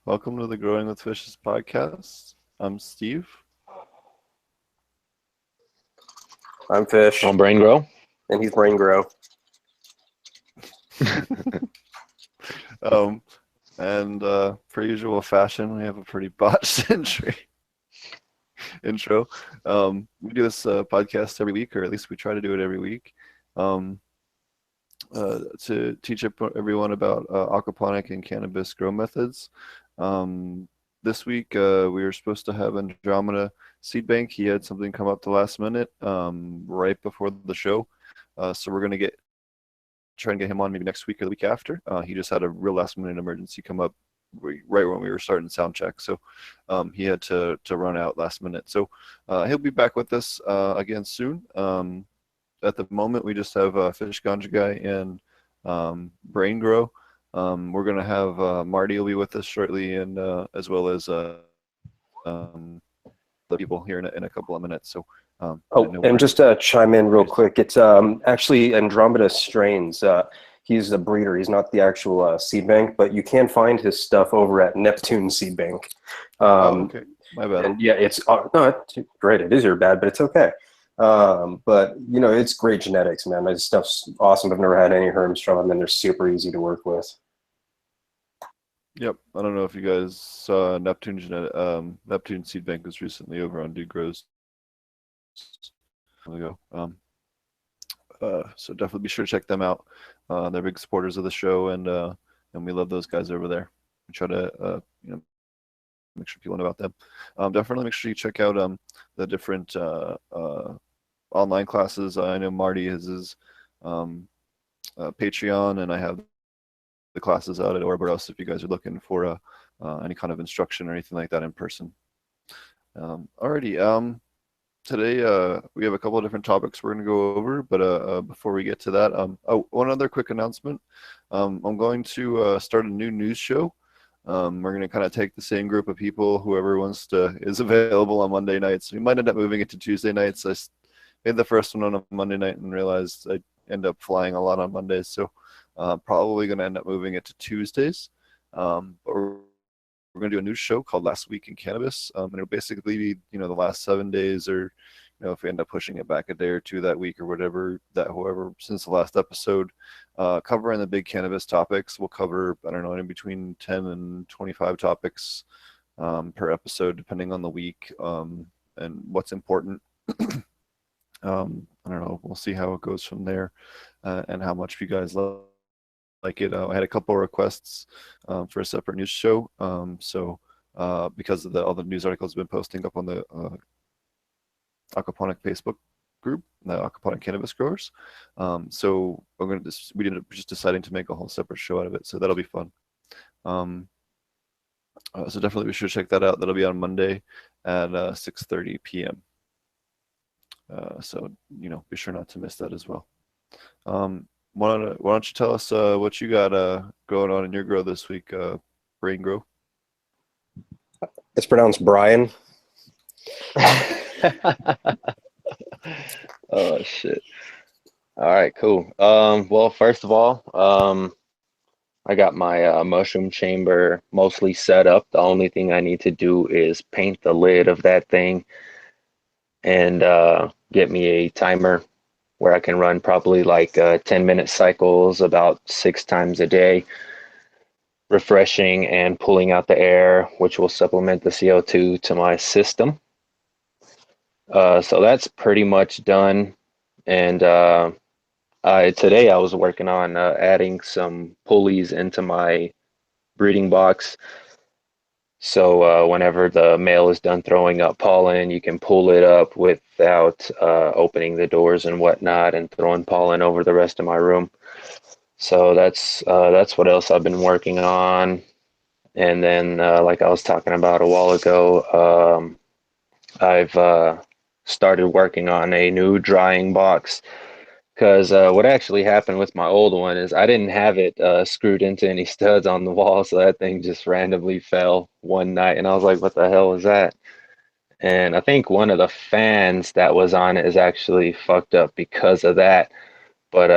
Welcome to the Growing with Fishes podcast. I'm Steve. I'm Fish, On Brain Grow. and he's Brain Grow. Um, and per usual fashion, we have a pretty botched intro. We do this podcast every week, or at least we try to do it every week, um, to teach everyone about aquaponic and cannabis grow methods. This week, we were supposed to have Andromeda Seed Bank. He had something come up the last minute, right before the show. So we're going to try and get him on maybe next week or the week after. He just had a real last minute emergency come up right when we were starting sound check. So he had to run out last minute. So he'll be back with us again soon. At the moment, we just have Fish Ganja Guy and Brain Grow. We're going to have Marty will be with us shortly, and as well as the people here in a couple of minutes. So And just to chime in real quick, it's actually Andromeda Strains. He's a breeder. He's not the actual seed bank, but you can find his stuff over at Neptune Seed Bank. okay, my bad. And yeah, it's no, it's great. It is your bad, but it's okay. But you know, it's great genetics, man. This stuff's awesome. I've never had any herms from them, and they're super easy to work with. Yep, I don't know if you guys saw Neptune Seed Bank was recently over on Dude Grows ago. So definitely be sure to check them out. They're big supporters of the show, and we love those guys over there. We try to make sure people know about them. Definitely make sure you check out the different online classes. I know Marty has his Patreon, and I have the classes out at Ouroboros if you guys are looking for any kind of instruction or anything like that in person. Alrighty. Today we have a couple of different topics we're going to go over, but before we get to that, one other quick announcement. I'm going to start a new news show. We're going to kind of take the same group of people, whoever is available on Monday nights. We might end up moving it to Tuesday nights. I made the first one on a Monday night and realized I end up flying a lot on Mondays, so probably going to end up moving it to Tuesdays. But we're going to do a new show called Last Week in Cannabis, and it'll basically be the last 7 days, or if we end up pushing it back a day or two that week or whatever, since the last episode, covering the big cannabis topics. We'll cover, I don't know, in between 10 and 25 topics per episode, depending on the week and what's important. I don't know. We'll see how it goes from there, and how much you guys like it. I had a couple of requests for a separate news show. So because of all the news articles I've been posting up on the Aquaponic Facebook group, the Aquaponic Cannabis Growers. So we ended up just deciding to make a whole separate show out of it. So that'll be fun. So definitely we should check that out. That'll be on Monday at 6:30 p.m. So be sure not to miss that as well. Why don't you tell us what you got going on in your grow this week, Brain Grow? It's pronounced Brian. Oh shit. All right, cool. Well, first of all, I got my mushroom chamber mostly set up. The only thing I need to do is paint the lid of that thing and get me a timer where I can run probably like 10-minute cycles about 6 times a day, refreshing and pulling out the air, which will supplement the CO2 to my system. So that's pretty much done. And today I was working on adding some pulleys into my breeding box. So whenever the male is done throwing up pollen, you can pull it up without opening the doors and whatnot and throwing pollen over the rest of my room. So that's what else I've been working on. And then like I was talking about a while ago, I've started working on a new drying box. Because what actually happened with my old one is I didn't have it screwed into any studs on the wall, so that thing just randomly fell one night, and I was like, what the hell is that? And I think one of the fans that was on it is actually fucked up because of that. But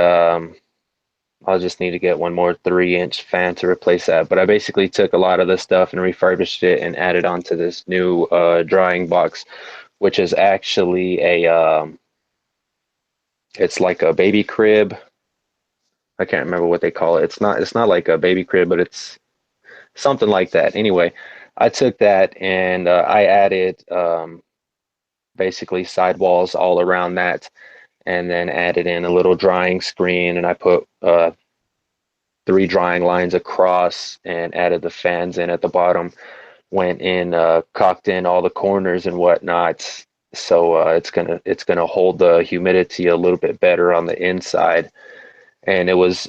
I'll just need to get one more 3-inch fan to replace that. But I basically took a lot of the stuff and refurbished it and added onto this new drying box, which is actually it's like a baby crib. I can't remember what they call it. It's not like a baby crib, but it's something like that. Anyway, I took that and I added basically sidewalls all around that, and then added in a little drying screen, and I put 3 drying lines across and added the fans in at the bottom. Went in, caulked in all the corners and whatnot, so it's gonna hold the humidity a little bit better on the inside. And it was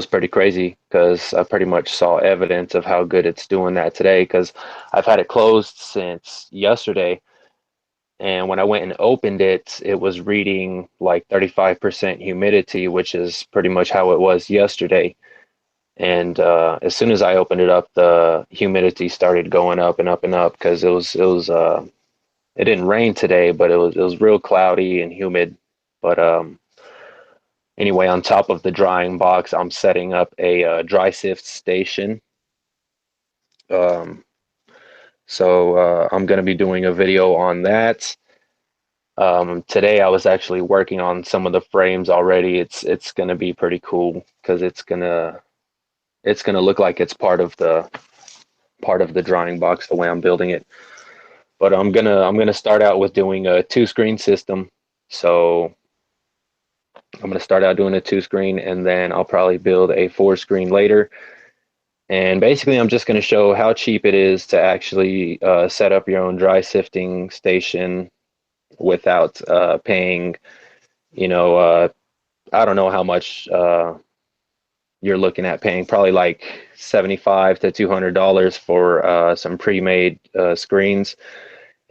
pretty crazy because I pretty much saw evidence of how good it's doing that today, because I've had it closed since yesterday. And when I went and opened it, it was reading like 35% humidity, which is pretty much how it was yesterday. And as soon as I opened it up, the humidity started going up and up and up, because it didn't rain today, but it was real cloudy and humid. But anyway, on top of the drying box, I'm setting up a dry sift station. Um, so I'm going to be doing a video on that. Today I was actually working on some of the frames already. It's going to be pretty cool, because it's gonna look like it's part of the drying box the way I'm building it. But I'm gonna start out with doing a 2-screen system. So I'm gonna start out doing a 2-screen, and then I'll probably build a 4-screen later. And basically, I'm just gonna show how cheap it is to actually set up your own dry sifting station without paying, you know, I don't know how much you're looking at paying, probably like $75 to $200 for some pre-made screens,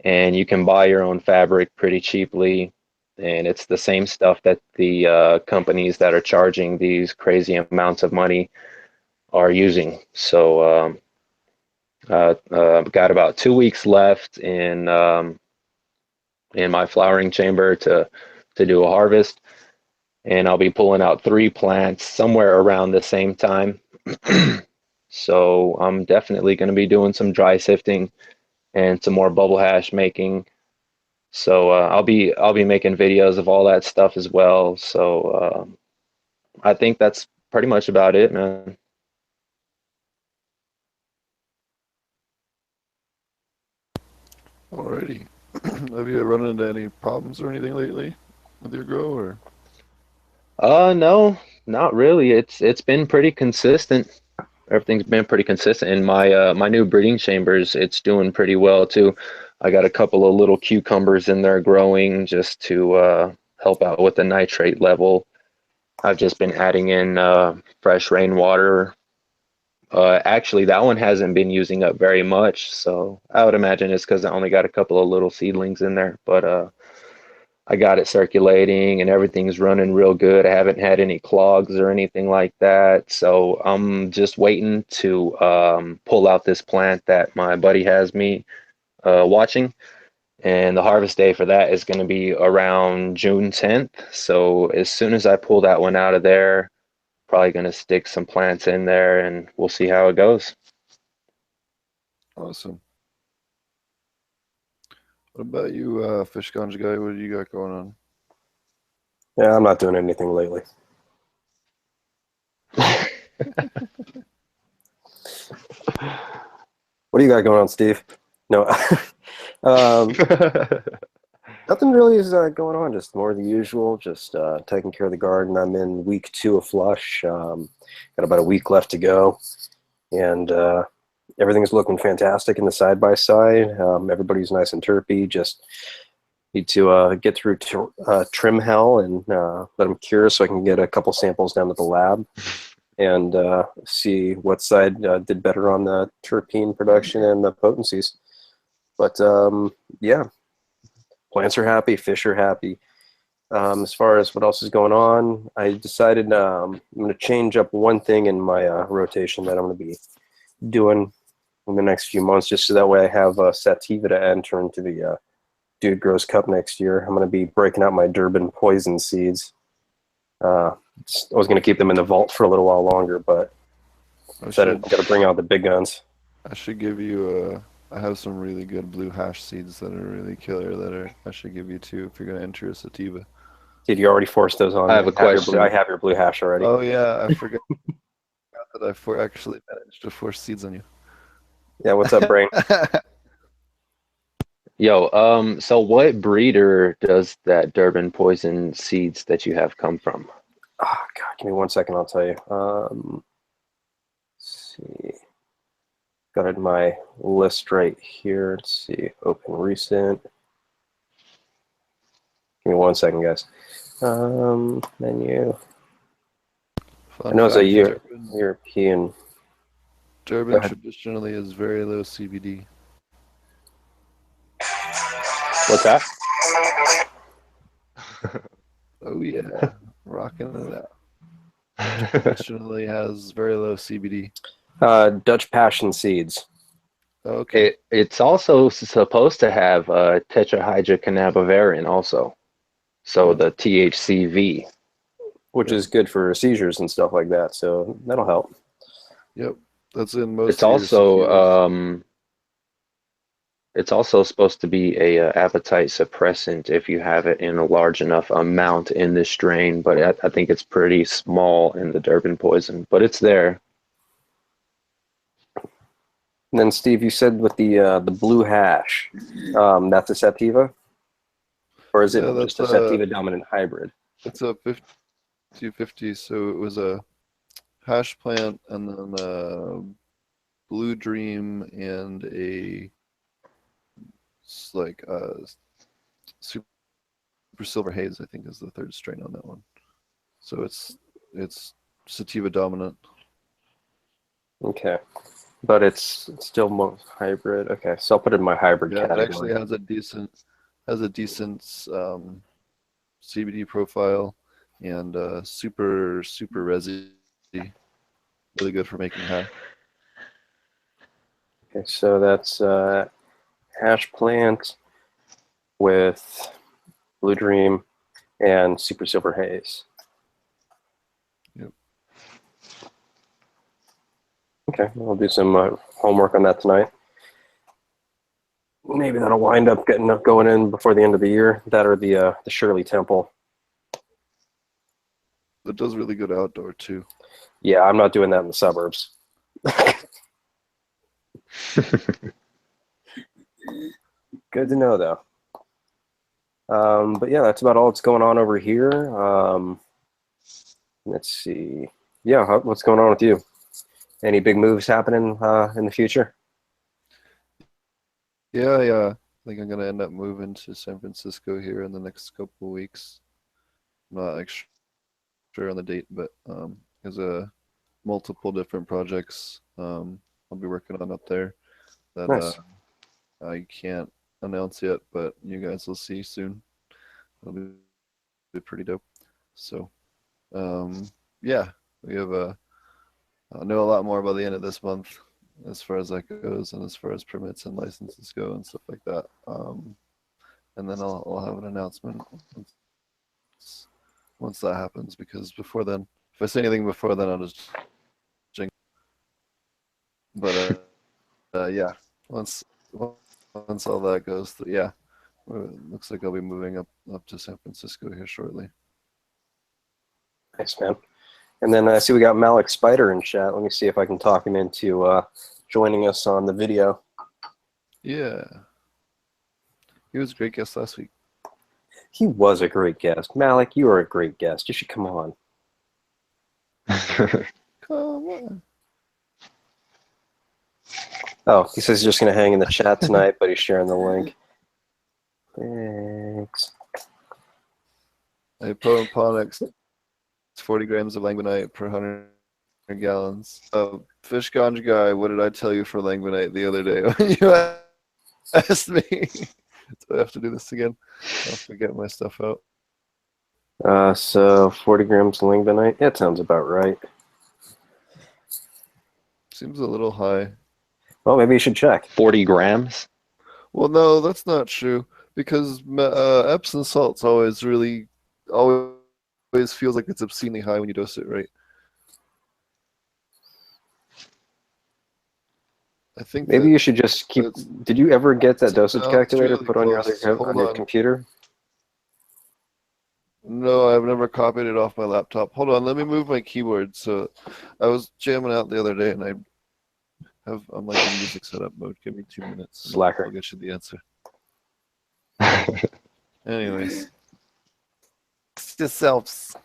and you can buy your own fabric pretty cheaply. And it's the same stuff that the companies that are charging these crazy amounts of money are using. So I've got about 2 weeks left in my flowering chamber to do a harvest, and I'll be pulling out 3 plants somewhere around the same time. So I'm definitely going to be doing some dry sifting and some more bubble hash making. So I'll be making videos of all that stuff as well. So I think that's pretty much about it, man. Alrighty. Have you run into any problems or anything lately with your grow, or? No, not really. It's been pretty consistent. Everything's been pretty consistent. In my new breeding chambers, it's doing pretty well too. I got a couple of little cucumbers in there growing just to help out with the nitrate level. I've just been adding in fresh rainwater. Actually, that one hasn't been using up very much, so I would imagine it's because I only got a couple of little seedlings in there. But I got it circulating and everything's running real good. I haven't had any clogs or anything like that. So I'm just waiting to pull out this plant that my buddy has me watching. And the harvest day for that is going to be around June 10th. So as soon as I pull that one out of there, probably going to stick some plants in there, and we'll see how it goes. Awesome. What about you, fish ganja guy? What do you got going on? Yeah, I'm not doing anything lately. What do you got going on, Steve? No, nothing really is going on. Just more of the usual. Just taking care of the garden. I'm in week 2 of flush. Got about a week left to go, and everything's looking fantastic in the side by side. Everybody's nice and terpy. Just need to get through trim hell and let them cure, so I can get a couple samples down to the lab and see what side did better on the terpene production and the potencies. But yeah, plants are happy, fish are happy. As far as what else is going on, I decided I'm going to change up one thing in my rotation that I'm going to be doing in the next few months, just so that way I have sativa to enter into the Dude Grows Cup next year. I'm going to be breaking out my Durban poison seeds. I was going to keep them in the vault for a little while longer, but I said I've got to bring out the big guns. should give you I have some really good blue hash seeds that are really killer I should give you too if you're gonna enter a sativa. Did you already force those on I me? have a question. I have your blue hash already. Oh yeah, I forgot that actually managed to force seeds on you. Yeah, what's up, Brain? Yo, so what breeder does that Durban poison seeds that you have come from? Oh, God, give me 1 second, I'll tell you. Let's see. Got it in my list right here. Let's see. Open recent. Give me 1 second, guys. Menu. Fun I know it's a fact, European. Durban traditionally is very low CBD. What's that? Oh yeah, rocking it out. Traditionally has very low CBD. Dutch passion seeds. Okay. It's also supposed to have tetrahydrocannabivarin also. So the THCV. Which is good for seizures and stuff like that, so that'll help. Yep, that's in most. It's also it's also supposed to be a appetite suppressant if you have it in a large enough amount in this strain, but I think it's pretty small in the Durban poison, but it's there. And then Steve, you said with the blue hash, that's a sativa, or is it just a sativa dominant hybrid? It's a 50-50, so it was a hash plant and then a blue dream and a super silver haze, I think is the third strain on that one. So it's sativa dominant. Okay, but it's still more hybrid. Okay, so I'll put it in my hybrid category. It actually has a decent CBD profile and super resi, really good for making hash. Okay, so that's hash plant with blue dream and super silver haze. Yep. Okay, we'll do some homework on that tonight. Maybe that'll wind up going in before the end of the year. That or the Shirley Temple. It does really good outdoor too. Yeah, I'm not doing that in the suburbs. Good to know, though. But yeah, that's about all that's going on over here. Let's see. Yeah, what's going on with you? Any big moves happening in the future? Yeah. I think I'm gonna end up moving to San Francisco here in the next couple of weeks. I'm not sure on the date, but there's multiple different projects I'll be working on up there that nice. I can't announce yet, but you guys will see soon. It'll be pretty dope. So, yeah, we have I'll know a lot more by the end of this month as far as that goes, and as far as permits and licenses go and stuff like that. And then I'll have an announcement once that happens, because before then, if I say anything before then, I'll just jinx. But yeah, once all that goes through, yeah, it looks like I'll be moving up to San Francisco here shortly. Thanks, man. And then I see we got Malik Spider in chat. Let me see if I can talk him into joining us on the video. Yeah, he was a great guest last week. He was a great guest. Malik, you are a great guest. You should come on. Come on. Oh, he says he's just going to hang in the chat tonight, but he's sharing the link. Thanks. Hey, Ponics, it's 40 grams of langbonite per 100 gallons. Fish ganja guy, what did I tell you for langbonite the other day when you asked me? Do I have to do this again? I'll forget my stuff out. So 40 grams of langbonite. That sounds about right. Seems a little high. Well, maybe you should check. 40 grams? Well, no, that's not true, because Epsom salt's always always feels like it's obscenely high when you dose it right. I think Maybe you should just keep. Did you ever get that dosage calculator really put on your other Hold on. computer? No, I've never copied it off my laptop. Hold on, let me move my keyboard. So, I was jamming out the other day, and I'm like in music setup mode. Give me 2 minutes. Slacker. I'll get you the answer. Anyways, yourselves.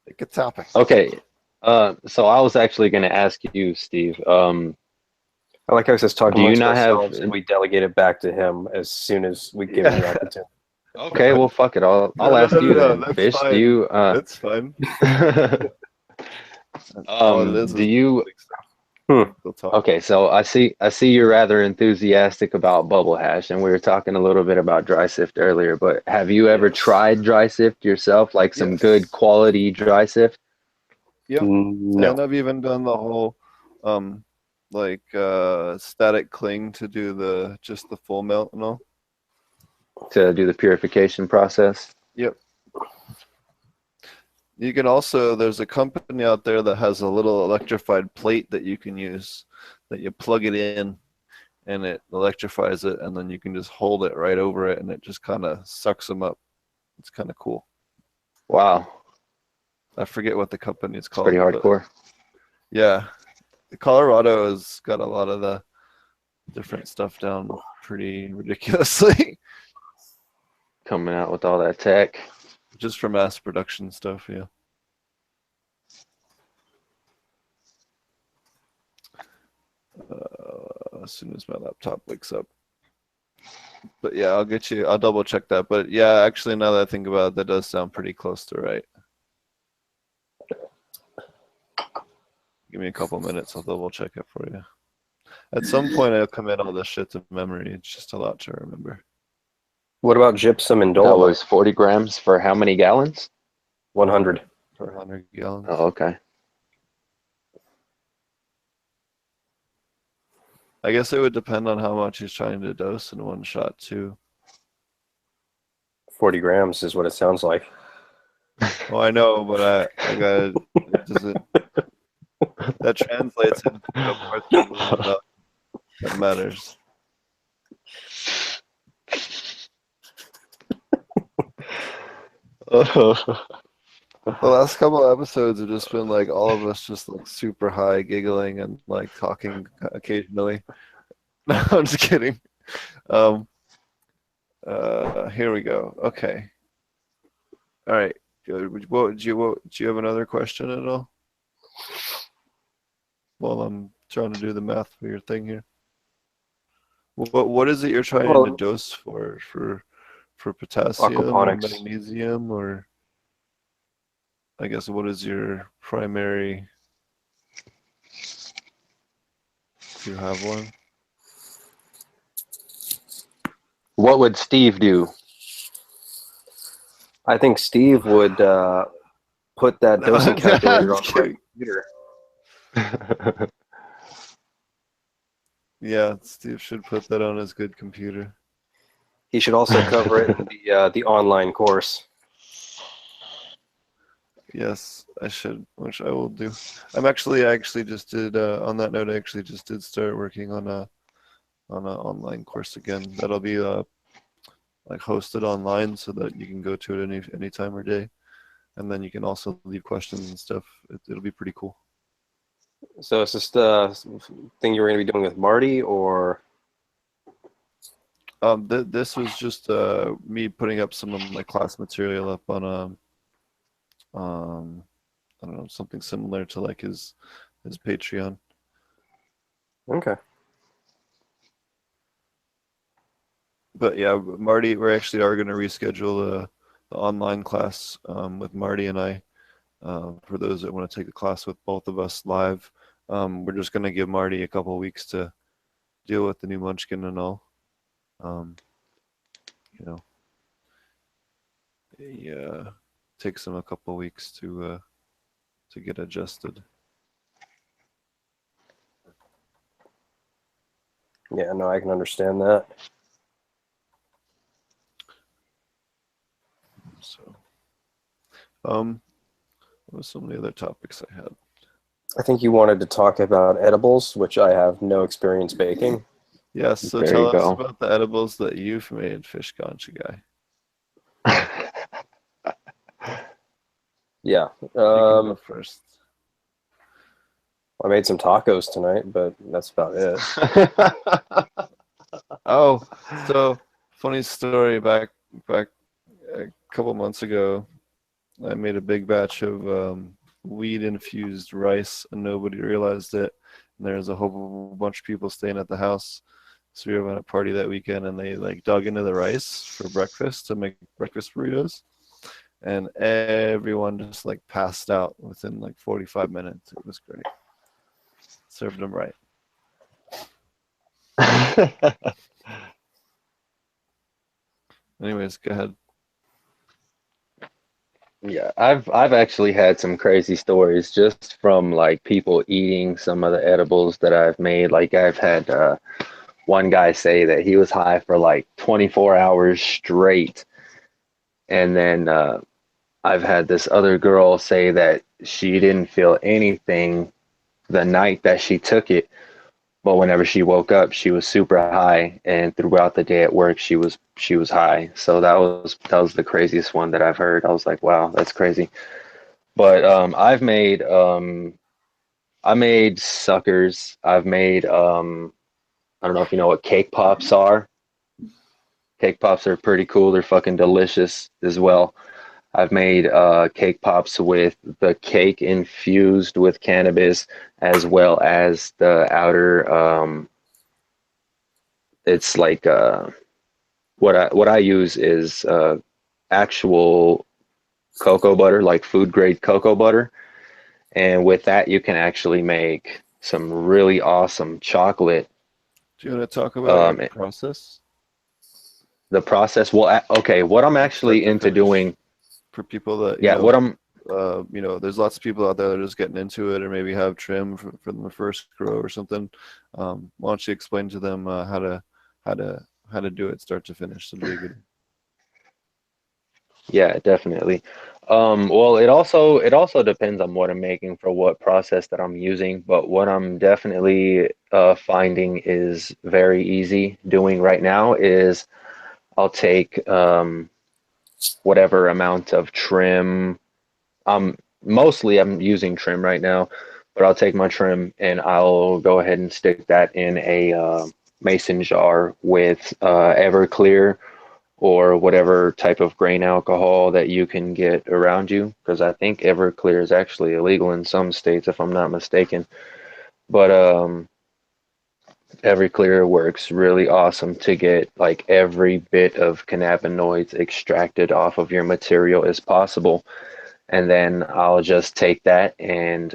Pick a topic. Okay. So I was actually going to ask you, Steve. I like how it says talk Do you amongst not have- ourselves, and we delegate it back to him as soon as we give him the opportunity. Okay, well, fuck it. I'll ask you then. That's Fish, fine. do you? That's fine. All it is Do you? we'll talk. Okay, so I see you're rather enthusiastic about bubble hash, and we were talking a little bit about dry sift earlier. But have you ever Yes. tried dry sift yourself, like some Yes. good quality dry sift? Yep. No. And I've even done the whole static cling to do just the full melt and all. To do the purification process? Yep. You can also, there's a company out there that has a little electrified plate that you can use, that you plug it in and it electrifies it, and then you can just hold it right over it and it just kind of sucks them up. It's kind of cool. Wow. I forget what the company is called. Pretty hardcore. Yeah. Colorado has got a lot of the different stuff down pretty ridiculously. Coming out with all that tech. Just for mass production stuff, yeah. As soon as my laptop wakes up. But yeah, I'll double check that. But yeah, actually, now that I think about it, that does sound pretty close to right. Give me a couple minutes, I'll double check it for you. At some point, I'll commit all this shit to memory. It's just a lot to remember. What about gypsum and That dolomite? was 40 grams for how many gallons? 100. Per 100 gallons. Oh, okay. I guess it would depend on how much he's trying to dose in one shot, too. 40 grams is what it sounds like. Oh, I know, but I got it doesn't. That translates into more things that matters. The last couple of episodes have just been like all of us just like super high, giggling and like talking occasionally. No, I'm just kidding. Here we go. Okay. All right. Do you have another question at all? Well, I'm trying to do the math for your thing here. What is it you're trying to dose for potassium or Aquaponics. magnesium, or I guess what is your primary? Do you have one? What would Steve do? I think Steve would put that dosing calculator on the computer. Yeah, Steve should put that on his good computer. He should also cover it in the online course. Yes, I should, which I will do. I actually just did. On that note, I actually just did start working on an online course again. That'll be like hosted online, so that you can go to it any time or day, and then you can also leave questions and stuff. It'll be pretty cool. So is this the thing you were going to be doing with Marty, or? This was just me putting up some of my class material up on I don't know, something similar to like his Patreon. Okay. But yeah, Marty, we actually are going to reschedule the online class with Marty and I. For those that want to take the class with both of us live, we're just going to give Marty a couple of weeks to deal with the new Munchkin and all. You know, it takes him a couple of weeks to get adjusted. Yeah, no, I can understand that. So, What were some of the other topics I had? I think you wanted to talk about edibles, which I have no experience baking. Yes, so There you tell us go. about the edibles that you've made, Fish Concha guy. Yeah. You can go first. I made some tacos tonight, but that's about it. Oh, so funny story. Back a couple months ago, I made a big batch of weed infused rice, and nobody realized it. And there was a whole bunch of people staying at the house, so we were having a party that weekend, and they like dug into the rice for breakfast to make breakfast burritos, and everyone just like passed out within like 45 minutes. It was great. Served them right. Anyways, go ahead. Yeah, I've actually had some crazy stories just from like people eating some of the edibles that I've made. Like I've had one guy say that he was high for like 24 hours straight, and then I've had this other girl say that she didn't feel anything the night that she took it, but whenever she woke up, she was super high, and throughout the day at work, she was high. So that was the craziest one that I've heard. I was like, wow, that's crazy. But I made suckers. I've made I don't know if you know what cake pops are. Cake pops are pretty cool. They're fucking delicious as well. I've made cake pops with the cake infused with cannabis, as well as the outer. It's like what I use is actual cocoa butter, like food grade cocoa butter, and with that you can actually make some really awesome chocolate. Do you want to talk about your Um, process the process. Well, okay, what I'm from start actually to into finish doing, for people that, yeah, what I'm there's lots of people out there that are just getting into it or maybe have trim from the first grow or something. Why don't you explain to them how to how to do it start to finish? It'll be a good. Yeah, definitely. Well, it also depends on what I'm making for what process that I'm using, but what I'm definitely finding is very easy doing right now is I'll take whatever amount of trim. Mostly I'm using trim right now, but I'll take my trim and I'll go ahead and stick that in a mason jar with Everclear or whatever type of grain alcohol that you can get around you, because I think Everclear is actually illegal in some states, if I'm not mistaken. But Everclear works really awesome to get like every bit of cannabinoids extracted off of your material as possible. And then I'll just take that and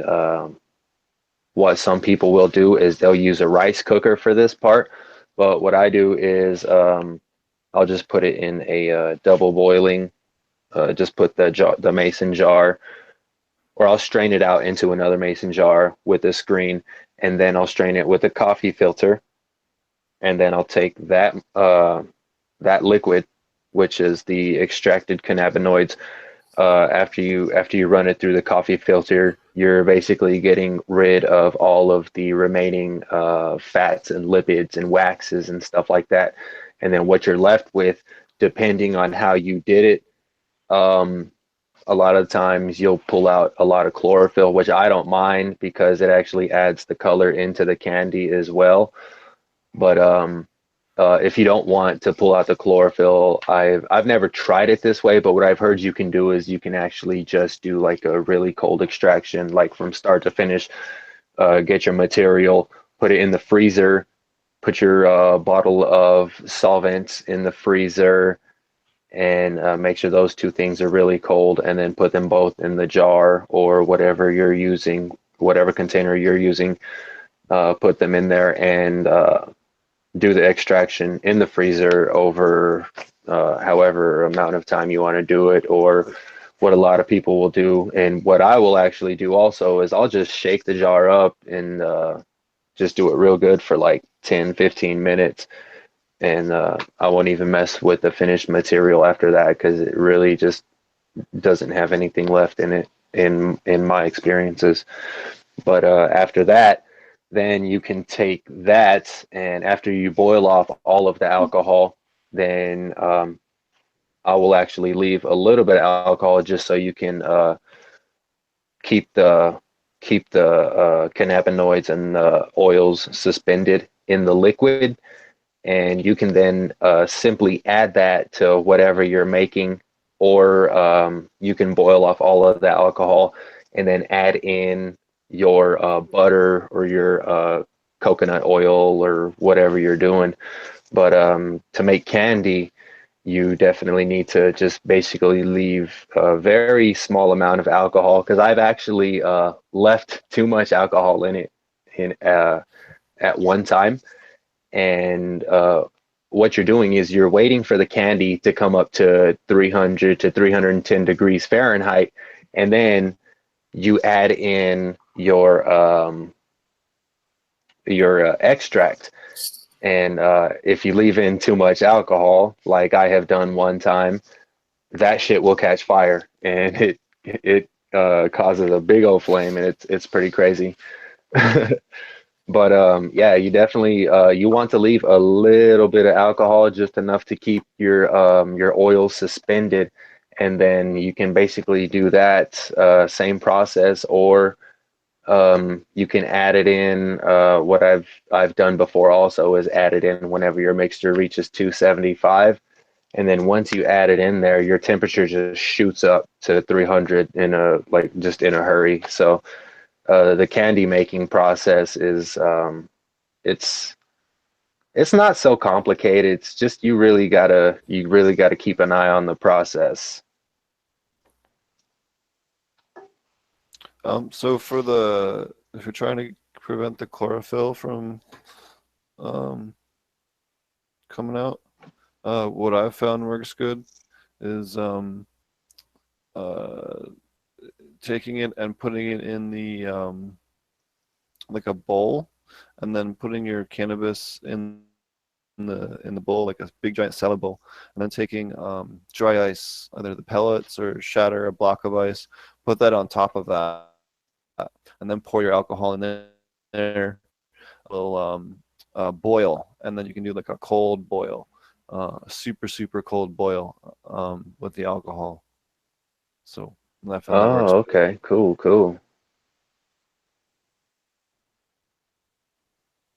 what some people will do is they'll use a rice cooker for this part. But what I do is I'll just put it in a double boiling. Just put the mason jar, or I'll strain it out into another mason jar with a screen, and then I'll strain it with a coffee filter, and then I'll take that liquid, which is the extracted cannabinoids. After you run it through the coffee filter, you're basically getting rid of all of the remaining fats and lipids and waxes and stuff like that. And then what you're left with, depending on how you did it, um, a lot of times you'll pull out a lot of chlorophyll, which I don't mind because it actually adds the color into the candy as well. But if you don't want to pull out the chlorophyll, I've never tried it this way, but what I've heard you can do is you can actually just do like a really cold extraction, like from start to finish. Get your material, put it in the freezer, put your bottle of solvents in the freezer, and make sure those two things are really cold, and then put them both in the jar or whatever you're using, whatever container you're using. Put them in there and do the extraction in the freezer over however amount of time you want to do it, or what a lot of people will do. And what I will actually do also is I'll just shake the jar up and just do it real good for like 10, 15 minutes. And I won't even mess with the finished material after that because it really just doesn't have anything left in it in my experiences. But after that, then you can take that, and after you boil off all of the alcohol, then I will actually leave a little bit of alcohol just so you can keep the cannabinoids and the oils suspended in the liquid, and you can then simply add that to whatever you're making, or you can boil off all of the alcohol and then add in your butter or your coconut oil or whatever you're doing. But to make candy, you definitely need to just basically leave a very small amount of alcohol, because I've actually left too much alcohol in it at one time. And what you're doing is you're waiting for the candy to come up to 300 to 310 degrees Fahrenheit, and then you add in your extract. And if you leave in too much alcohol, like I have done one time, that shit will catch fire, and it causes a big old flame, and it's pretty crazy. But yeah, you definitely you want to leave a little bit of alcohol, just enough to keep your oil suspended, and then you can basically do that same process, or you can add it in. What I've done before also is add it in whenever your mixture reaches 275, and then once you add it in there, your temperature just shoots up to 300 in a just in a hurry. So the candy making process is it's it's not so complicated. It's just you really gotta keep an eye on the process. So if you're trying to prevent the chlorophyll from um, coming out, what I've found works good is uh, taking it and putting it in the like a bowl, and then putting your cannabis in the bowl, like a big giant salad bowl, and then taking dry ice, either the pellets or shatter a block of ice, put that on top of that, and then pour your alcohol in there, a little boil, and then you can do like a cold boil, super cold boil with the alcohol. So I found that works. Oh, okay, cool.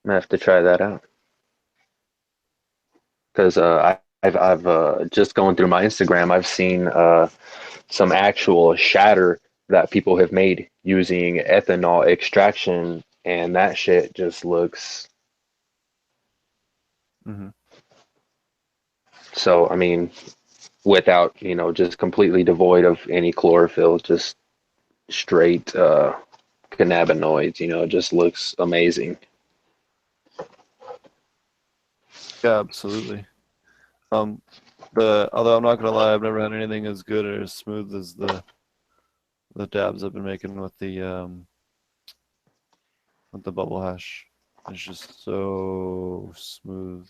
I'm gonna have to try that out, because I've just going through my Instagram, I've seen some actual shatter that people have made using ethanol extraction, and that shit just looks Mm-hmm. so. I mean, without just completely devoid of any chlorophyll, just straight cannabinoids. It just looks amazing. Yeah, absolutely. Um, although I'm not gonna lie, I've never had anything as good or as smooth as the dabs I've been making with the bubble hash. It's just so smooth.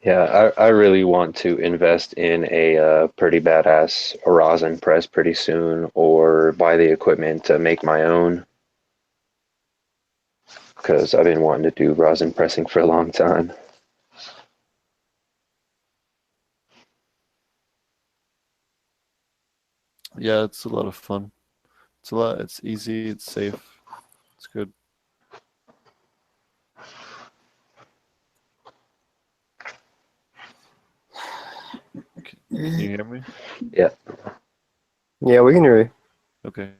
Yeah, I really want to invest in a pretty badass rosin press pretty soon, or buy the equipment to make my own, because I've been wanting to do rosin pressing for a long time. Yeah, it's a lot of fun. It's easy, it's safe, it's good. Can you hear me? Yeah. Yeah, we can hear you. Okay.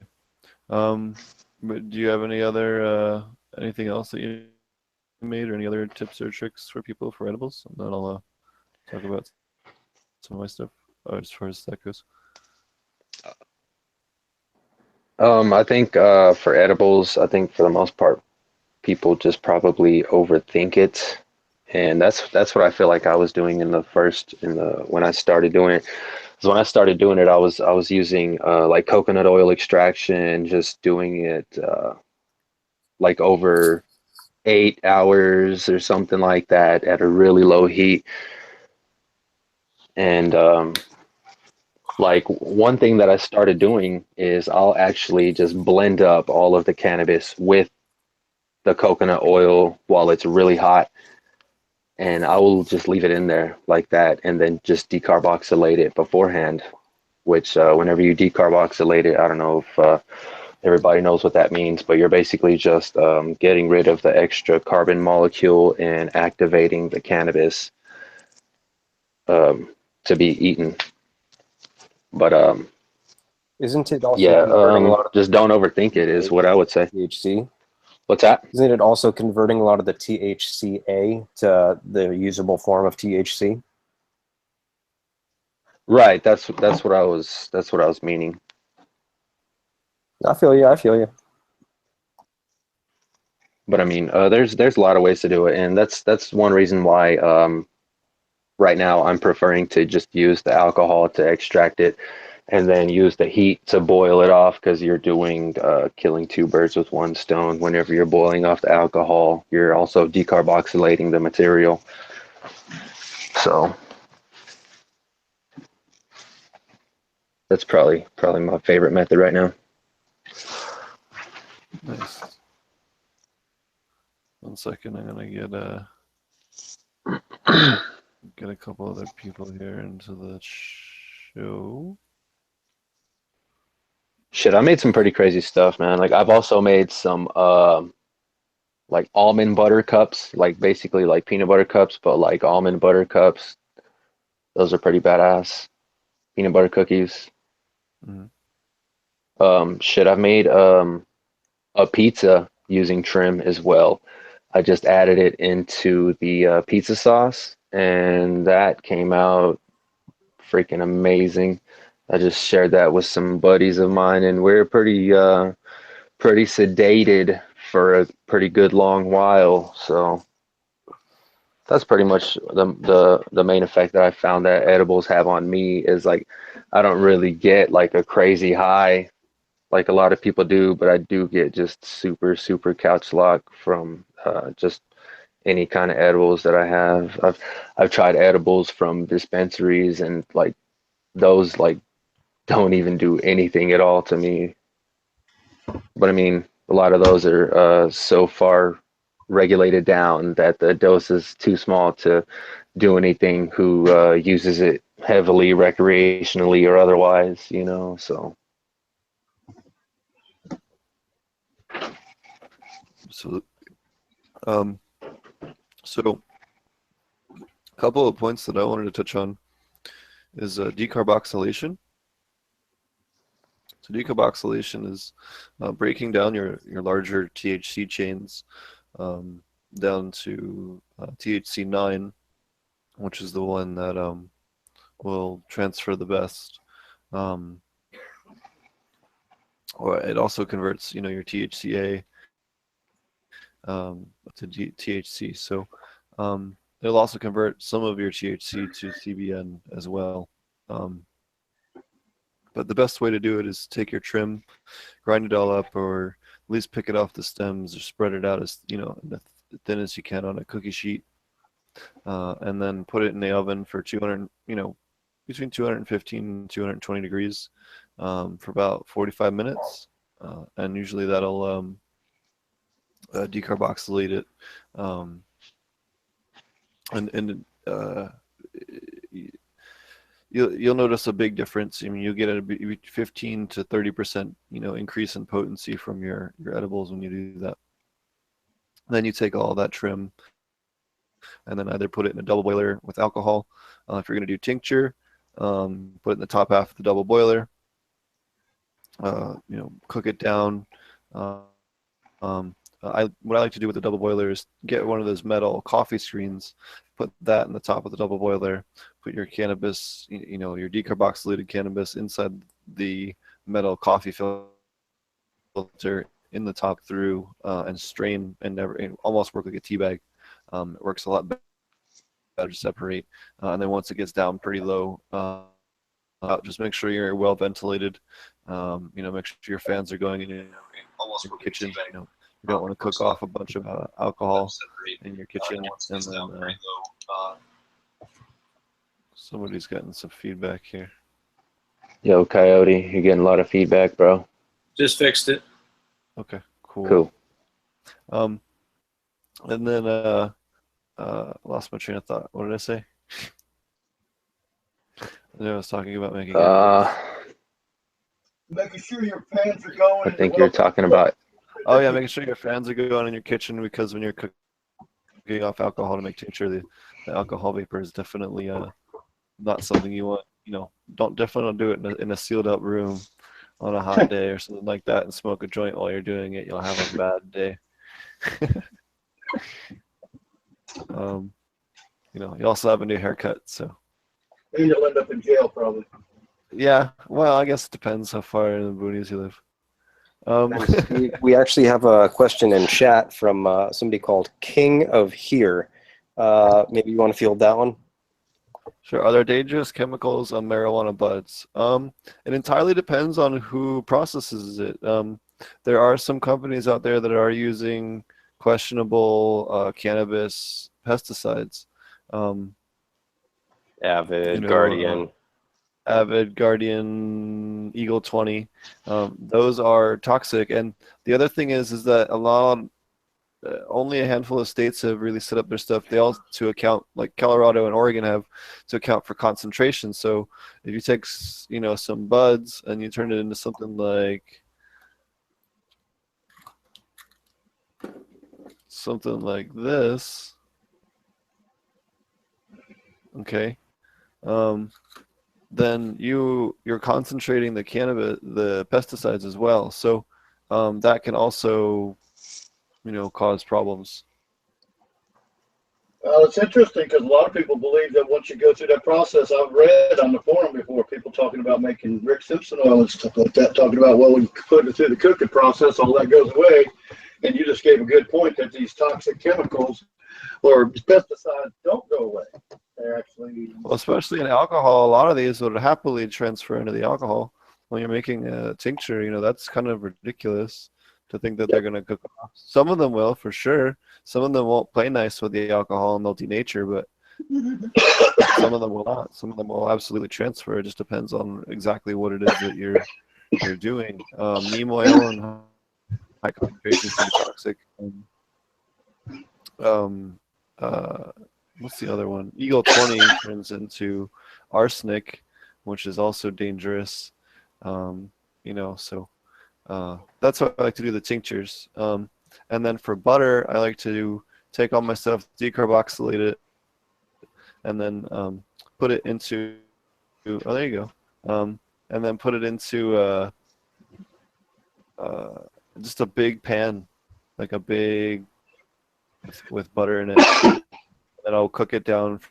But do you have any other anything else that you made, or any other tips or tricks for people for edibles? And then I'll talk about some of my stuff as far as that goes. I think for edibles, I think for the most part, people just probably overthink it, and that's what I feel like I was doing when I started doing it. Because when I started doing it, I was using like coconut oil extraction, just doing it like over 8 hours or something like that at a really low heat. And like one thing that I started doing is I'll actually just blend up all of the cannabis with the coconut oil while it's really hot, and I will just leave it in there like that, and then just decarboxylate it beforehand. Which whenever you decarboxylate it, I don't know if everybody knows what that means, but you're basically just getting rid of the extra carbon molecule and activating the cannabis to be eaten. But Isn't it also yeah, converting a lot of just don't overthink it is what I would say. THC? What's that? Isn't it also converting a lot of the THCA to the usable form of THC? Right. That's what I was meaning. I feel you. I feel you. But I mean, there's a lot of ways to do it, and that's one reason why right now I'm preferring to just use the alcohol to extract it, and then use the heat to boil it off, because you're doing killing two birds with one stone. Whenever you're boiling off the alcohol, you're also decarboxylating the material. So that's probably my favorite method right now. Nice. 1 second, I'm gonna get a couple other people here into the show. Shit, I made some pretty crazy stuff, man. Like I've also made some like almond butter cups, like basically like peanut butter cups, but like almond butter cups. Those are pretty badass. Peanut butter cookies. Mm-hmm. Shit, I've made a pizza using trim as well. I just added it into the pizza sauce, and that came out freaking amazing. I just shared that with some buddies of mine, and we're pretty sedated for a pretty good long while. So that's pretty much the main effect that I found that edibles have on me is like I don't really get like a crazy high like a lot of people do, but I do get just super couch lock from just any kind of edibles that I have. I've tried edibles from dispensaries, and like those like don't even do anything at all to me. But I mean, a lot of those are so far regulated down that the dose is too small to do anything who uses it heavily recreationally or otherwise, you know, so. So, um, so a couple of points that I wanted to touch on is decarboxylation. So decarboxylation is breaking down your larger THC chains down to THC9, which is the one that will transfer the best. Or it also converts, your THCA to THC. So it'll also convert some of your THC to CBN as well. But the best way to do it is take your trim, grind it all up, or at least pick it off the stems or spread it out as as thin as you can on a cookie sheet, and then put it in the oven for 200, between 215 and 220 degrees for about 45 minutes, and usually that'll decarboxylate it, and you'll notice a big difference. I mean, you'll get a 15 to 30% increase in potency from your edibles when you do that. Then you take all that trim and then either put it in a double boiler with alcohol. If you're going to do tincture, put it in the top half of the double boiler. Cook it down. What I like to do with the double boiler is get one of those metal coffee screens, put that in the top of the double boiler, put your cannabis, your decarboxylated cannabis inside the metal coffee filter in the top through, and strain and almost work like a tea bag. It works a lot better to separate, and then once it gets down pretty low, just make sure you're well ventilated. Make sure your fans are going in your kitchen. You don't want to cook off a bunch of alcohol in your kitchen, and then Somebody's getting some feedback here. Yo, Coyote, you're getting a lot of feedback, bro. Just fixed it. Okay, cool. Cool. And then lost my train of thought. What did I say? I was talking about making Making sure your pans are going. I think you're talking about. Oh yeah, making sure your fans are going in your kitchen, because when you're cooking off alcohol to make tincture, the alcohol vapor is definitely not something you want. Definitely don't do it in a sealed up room on a hot day or something like that, and smoke a joint while you're doing it. You'll have a bad day. You also have a new haircut, so. And you'll end up in jail probably. Yeah, well, I guess it depends how far in the boonies you live. We actually have a question in chat from somebody called King of Here. Maybe you want to field that one? Sure. Are there dangerous chemicals on marijuana buds? It entirely depends on who processes it. There are some companies out there that are using questionable cannabis pesticides. Avid, Guardian. Avid, Guardian, Eagle 20. Those are toxic. And the other thing is that only a handful of states have really set up their stuff. They all to account, like Colorado and Oregon have to account for concentration. So if you take, some buds and you turn it into something like this, okay, then you're concentrating the pesticides as well. So that can also, cause problems. Well, it's interesting because a lot of people believe that once you go through that process, I've read on the forum before people talking about making Rick Simpson oil and stuff like that, talking about, well, when you put it through the cooking process, all that goes away. And you just gave a good point that these toxic chemicals or pesticides don't go away. They're actually... Well, especially in alcohol, a lot of these would happily transfer into the alcohol. When you're making a tincture, that's kind of ridiculous to think that they're going to cook off. Some of them will, for sure. Some of them won't play nice with the alcohol and they'll denature, but some of them will not. Some of them will absolutely transfer. It just depends on exactly what it is that you're doing. Neem oil and high concentrations can be toxic. What's the other one? Eagle 20 turns into arsenic, which is also dangerous. So that's how I like to do the tinctures. And then for butter, I like to take all my stuff, decarboxylate it, and then put it into, oh, there you go. And then put it into just a big pan, like a big, with butter in it. And I'll cook it down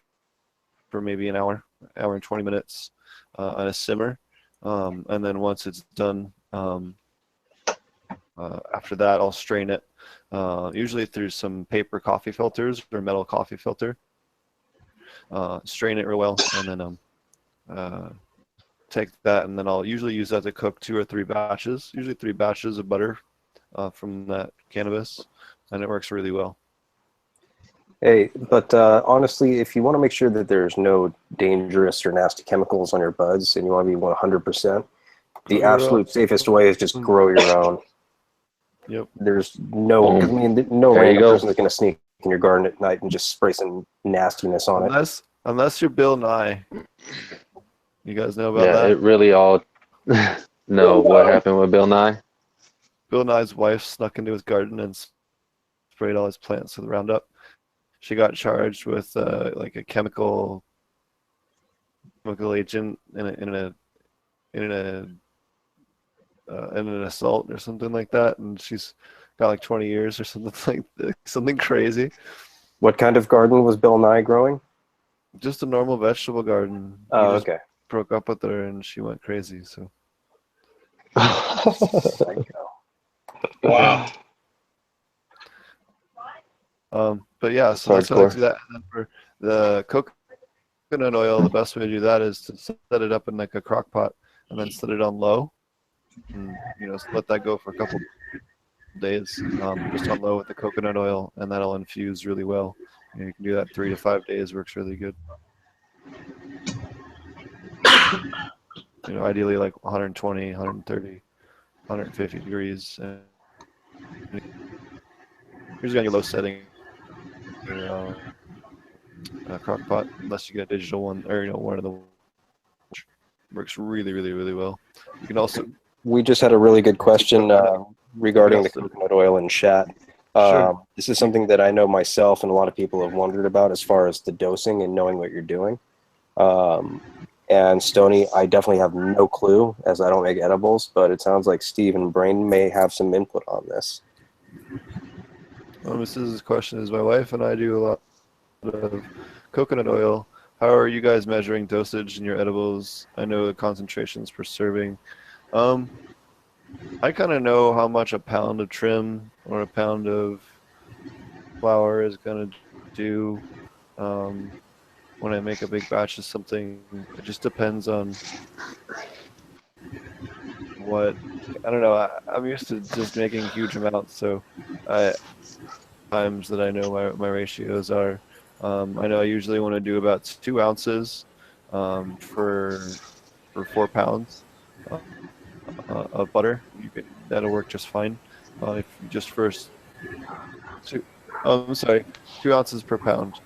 for maybe an hour and 20 minutes on a simmer. And then once it's done, after that, I'll strain it, usually through some paper coffee filters or metal coffee filter. Strain it real well, and then take that, and then I'll usually use that to cook 2 or 3 batches, usually 3 batches of butter from that cannabis, and it works really well. Hey, but honestly, if you want to make sure that there's no dangerous or nasty chemicals on your buds and you want to be 100%, the absolute safest way is just grow your own. Yep. There's no random person is going to sneak in your garden at night and just spray some nastiness on it. Unless you're Bill Nye. You guys know about that? Yeah, it really all... No, what happened with Bill Nye? Bill Nye's wife snuck into his garden and sprayed all his plants with Roundup. She got charged with like a chemical agent in an assault or something like that, and she's got like 20 years or something crazy. What kind of garden was Bill Nye growing? Just a normal vegetable garden. Oh, okay. Broke up with her and she went crazy. So. Wow. But yeah, so that's how I do that. And then for the coconut oil, the best way to do that is to set it up in like a crock pot and then set it on low, and let that go for a couple days, just on low with the coconut oil, and that'll infuse really well. You can do that 3 to 5 days. Works really good. ideally like 120, 130, 150 degrees. And usually on your low setting crock pot, unless you get a digital one or one of the works really, really, really well. You can also We just had a really good question regarding the coconut oil in chat. Sure. This is something that I know myself and a lot of people have wondered about as far as the dosing and knowing what you're doing. And Stony, I definitely have no clue as I don't make edibles, but it sounds like Steve and Brain may have some input on this. Mrs. question is, my wife and I do a lot of coconut oil. How are you guys measuring dosage in your edibles? I know the concentrations per serving. I kind of know how much a pound of trim or a pound of flour is going to do when I make a big batch of something. It just depends on what, I don't know. I'm used to just making huge amounts, so times that I know my ratios are. I know I usually want to do about 2 ounces for 4 pounds of butter. That'll work just fine. If you just first two, I'm sorry, 2 ounces per pound.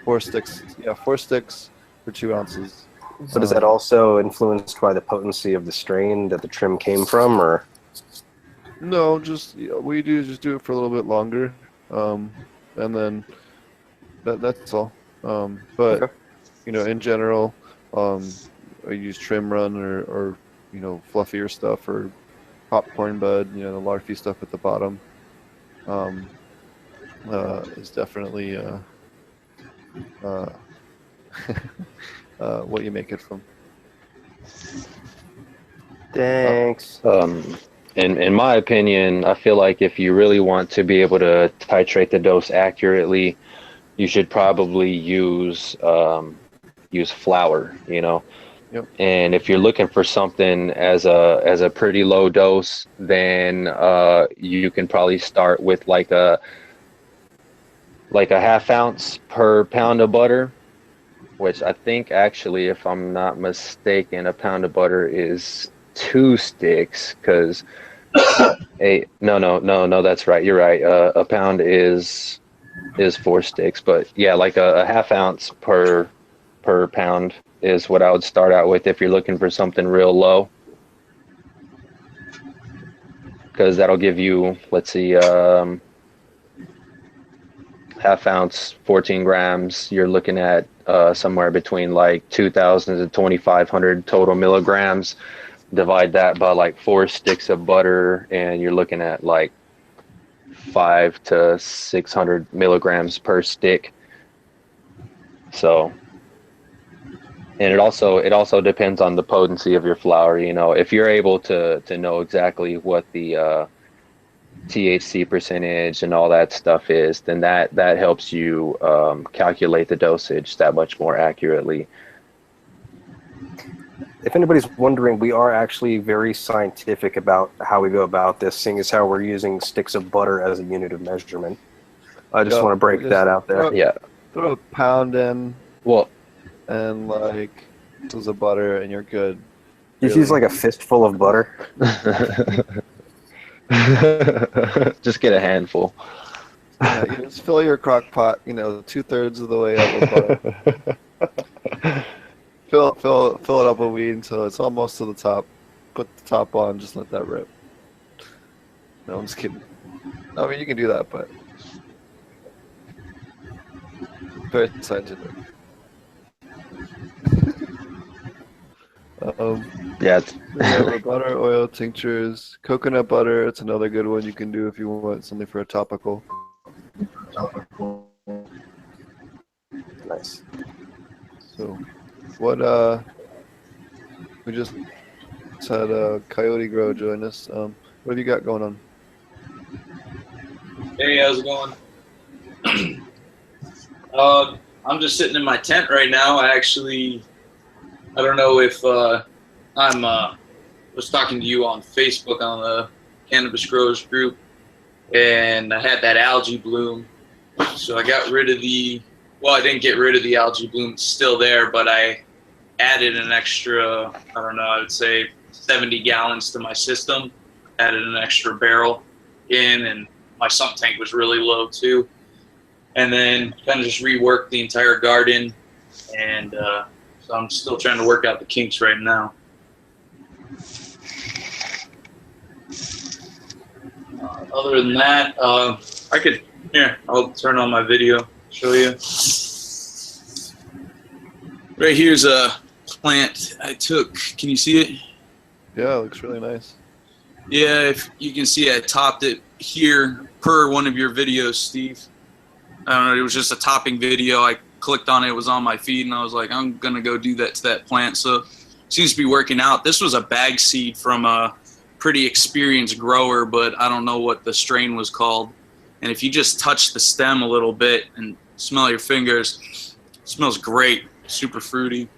4 sticks. Yeah, 4 sticks for 2 ounces. But is that also influenced by the potency of the strain that the trim came from, or? No, just we just do it for a little bit longer, and then that's all. But Okay. in general, I use trim run or fluffier stuff or popcorn bud. The larfy stuff at the bottom is definitely what you make it from. Thanks. In my opinion, I feel like if you really want to be able to titrate the dose accurately, you should probably use flour, Yep. And if you're looking for something as a pretty low dose, then you can probably start with like a half ounce per pound of butter, which I think actually, if I'm not mistaken, a pound of butter is 2 sticks, because no, that's right, you're right. A pound is 4 sticks, but yeah, like a half ounce per pound is what I would start out with if you're looking for something real low, because that'll give you, let's see, half ounce, 14 grams. You're looking at somewhere between like 2,000 to 2,500 total milligrams. Divide that by like 4 sticks of butter, and you're looking at like 500 to 600 milligrams per stick. So, and it also depends on the potency of your flour. If you're able to know exactly what the THC percentage and all that stuff is, then that helps you calculate the dosage that much more accurately. If anybody's wondering, we are actually very scientific about how we go about this, seeing as how we're using sticks of butter as a unit of measurement. I just want to break that out there. Yeah. Throw a pound in. Well, and like ounces of butter, and you're good. Just use like a fistful of butter. Just get a handful. Yeah, you just fill your crock pot, 2/3 of the way up with butter. Fill it up with weed until it's almost to the top. Put the top on, just let that rip. No, I'm just kidding. I mean, you can do that, but very scientific. Yeah. Butter, oil, tinctures, coconut butter. It's another good one you can do if you want something for a topical. Nice. So, what we just had Coyote Grow join us. What have you got going on? Hey, how's it going? I'm just sitting in my tent right now. I don't know if was talking to you on Facebook on the Cannabis Growers group, and I had that algae bloom. So I got rid of I didn't get rid of the algae bloom. It's still there, but I added an extra, I don't know, I would say 70 gallons to my system, added an extra barrel in, and my sump tank was really low too. And then kind of just reworked the entire garden, and so I'm still trying to work out the kinks right now. Other than that, I could, here, I'll turn on my video, show you. Right here's a plant I took. Can you see it? Yeah, it looks really nice. Yeah, if you can see, I topped it here per one of your videos, Steve. I don't know, it was just a topping video. I clicked on it, it was on my feed, and I was like, I'm going to go do that to that plant. So it seems to be working out. This was a bag seed from a pretty experienced grower, but I don't know what the strain was called. And if you just touch the stem a little bit and smell your fingers, it smells great, super fruity.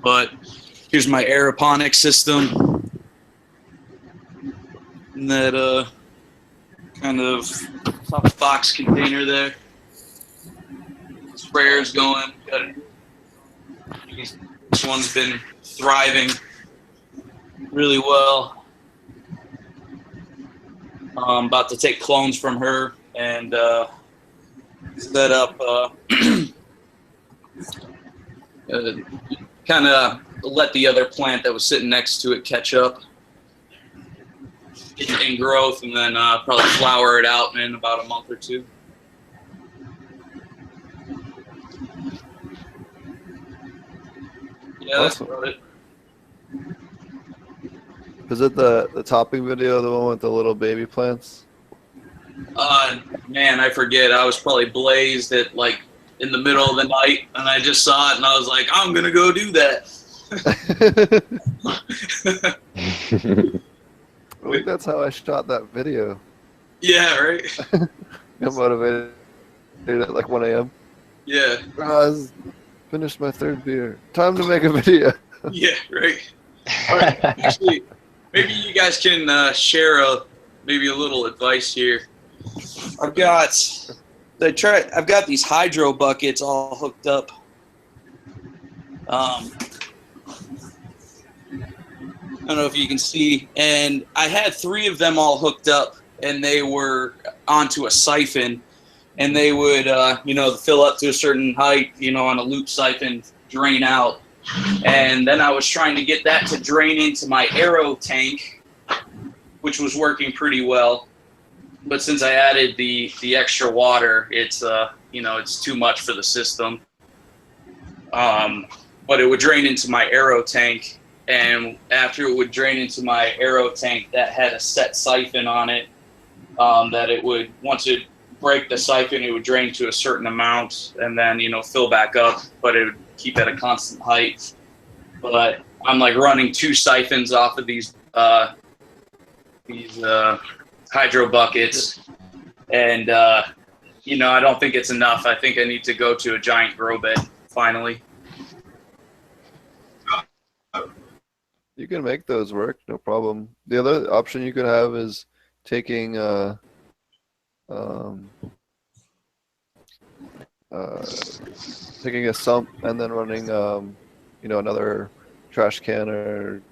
But here's my Aquaponic system. In that kind of soft box container there. Sprayer's going. This one's been thriving really well. I'm about to take clones from her and set up, kind of let the other plant that was sitting next to it catch up in growth, and then probably flower it out in about a month or two. Yeah, that's Awesome. about it. Is it the topping video, the one with the little baby plants? Man, I forget. I was probably blazed at like in the middle of the night, and I just saw it, and I was like, I'm gonna go do that. I think that's how I shot that video. Yeah, right. Got motivated at like 1 a.m. Yeah. I finished my 3rd beer. Time to make a video. Yeah, right. All right. Actually, maybe you guys can share maybe a little advice here. I've got these hydro buckets all hooked up. I don't know if you can see, and I had 3 of them all hooked up, and they were onto a siphon, and they would, fill up to a certain height, on a loop siphon, drain out. And then I was trying to get that to drain into my aero tank, which was working pretty well. But since I added the extra water, it's it's too much for the system. But it would drain into my aero tank, and after it would drain into my aero tank, that had a set siphon on it. That it would, once it break the siphon, it would drain to a certain amount, and then fill back up, but it would keep at a constant height. But I'm like running 2 siphons off of these hydro buckets, and I don't think it's enough. I think I need to go to a giant grow bed finally. You can make those work, no problem. The other option you could have is taking taking a sump and then running another trash can or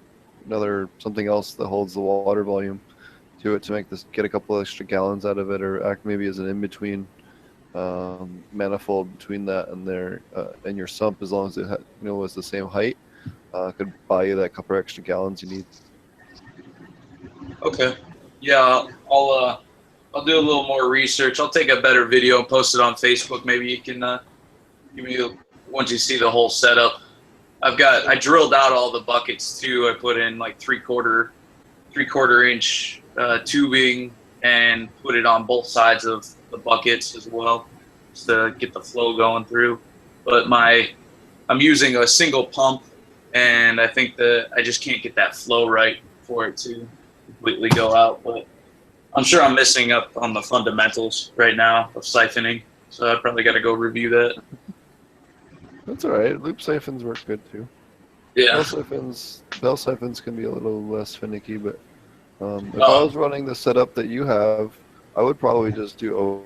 another something else that holds the water volume to it to make this, get a couple extra gallons out of it, or act maybe as an in-between manifold between that and and your sump, as long as it was the same height. Could buy you that couple extra gallons you need. Okay. Yeah, I'll do a little more research. I'll take a better video and post it on Facebook. Maybe you can give me once you see the whole setup. I drilled out all the buckets too. I put in like three-quarter inch tubing and put it on both sides of the buckets as well, just to get the flow going through. But I'm using a single pump, and I think that I just can't get that flow right for it to completely go out. But I'm sure I'm missing up on the fundamentals right now of siphoning, so I probably got to go review that. That's all right. Loop siphons work good too. Yeah. Bell siphons can be a little less finicky, but if I was running the setup that you have, I would probably just do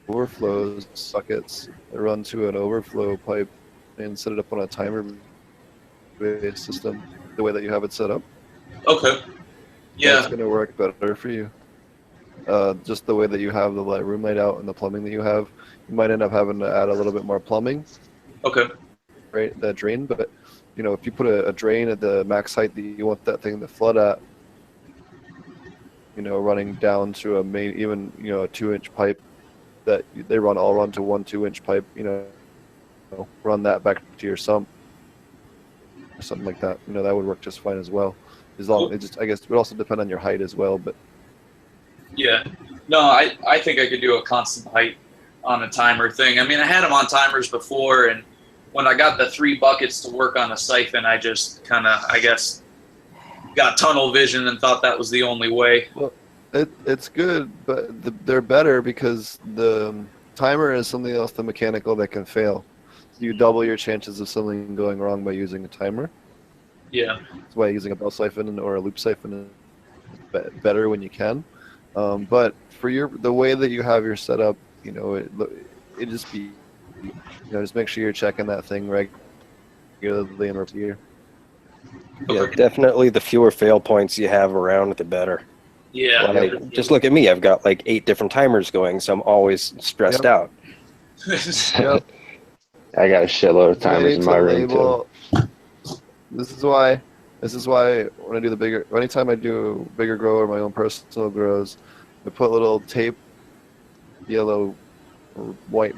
overflows, sockets that run to an overflow pipe and set it up on a timer-based system, the way that you have it set up. Okay. Yeah. That's going to work better for you. Just the way that you have the room laid out and the plumbing that you have, you might end up having to add a little bit more plumbing. Okay. Right, that drain, but you know, if you put a drain at the max height that you want that thing to flood at, you know, running down to a main, even, you know, a 2-inch pipe that they all run to 1 2-inch pipe, you know, run that back to your sump or something like that. You know, that would work just fine as well. As long, it just, I guess, it would also depend on your height as well. But yeah, no, I think I could do a constant height on a timer thing. I mean, I had them on timers before, and when I got the 3 buckets to work on a siphon, I just kind of, I guess, got tunnel vision and thought that was the only way. Well, it's good, but they're better because the timer is something else than mechanical that can fail. So you double your chances of something going wrong by using a timer. Yeah. That's why using a bell siphon or a loop siphon is better when you can. But for the way that you have your setup, you know, it just be, you know, just make sure you're checking that thing regularly and repeat. Yeah, definitely the fewer fail points you have around, the better. Yeah. Like, just look at me. I've got like 8 different timers going, so I'm always stressed out. Yep. I got a shitload of timers in my room too. This is why when I do anytime I do bigger grow or my own personal grows, I put little tape, yellow or white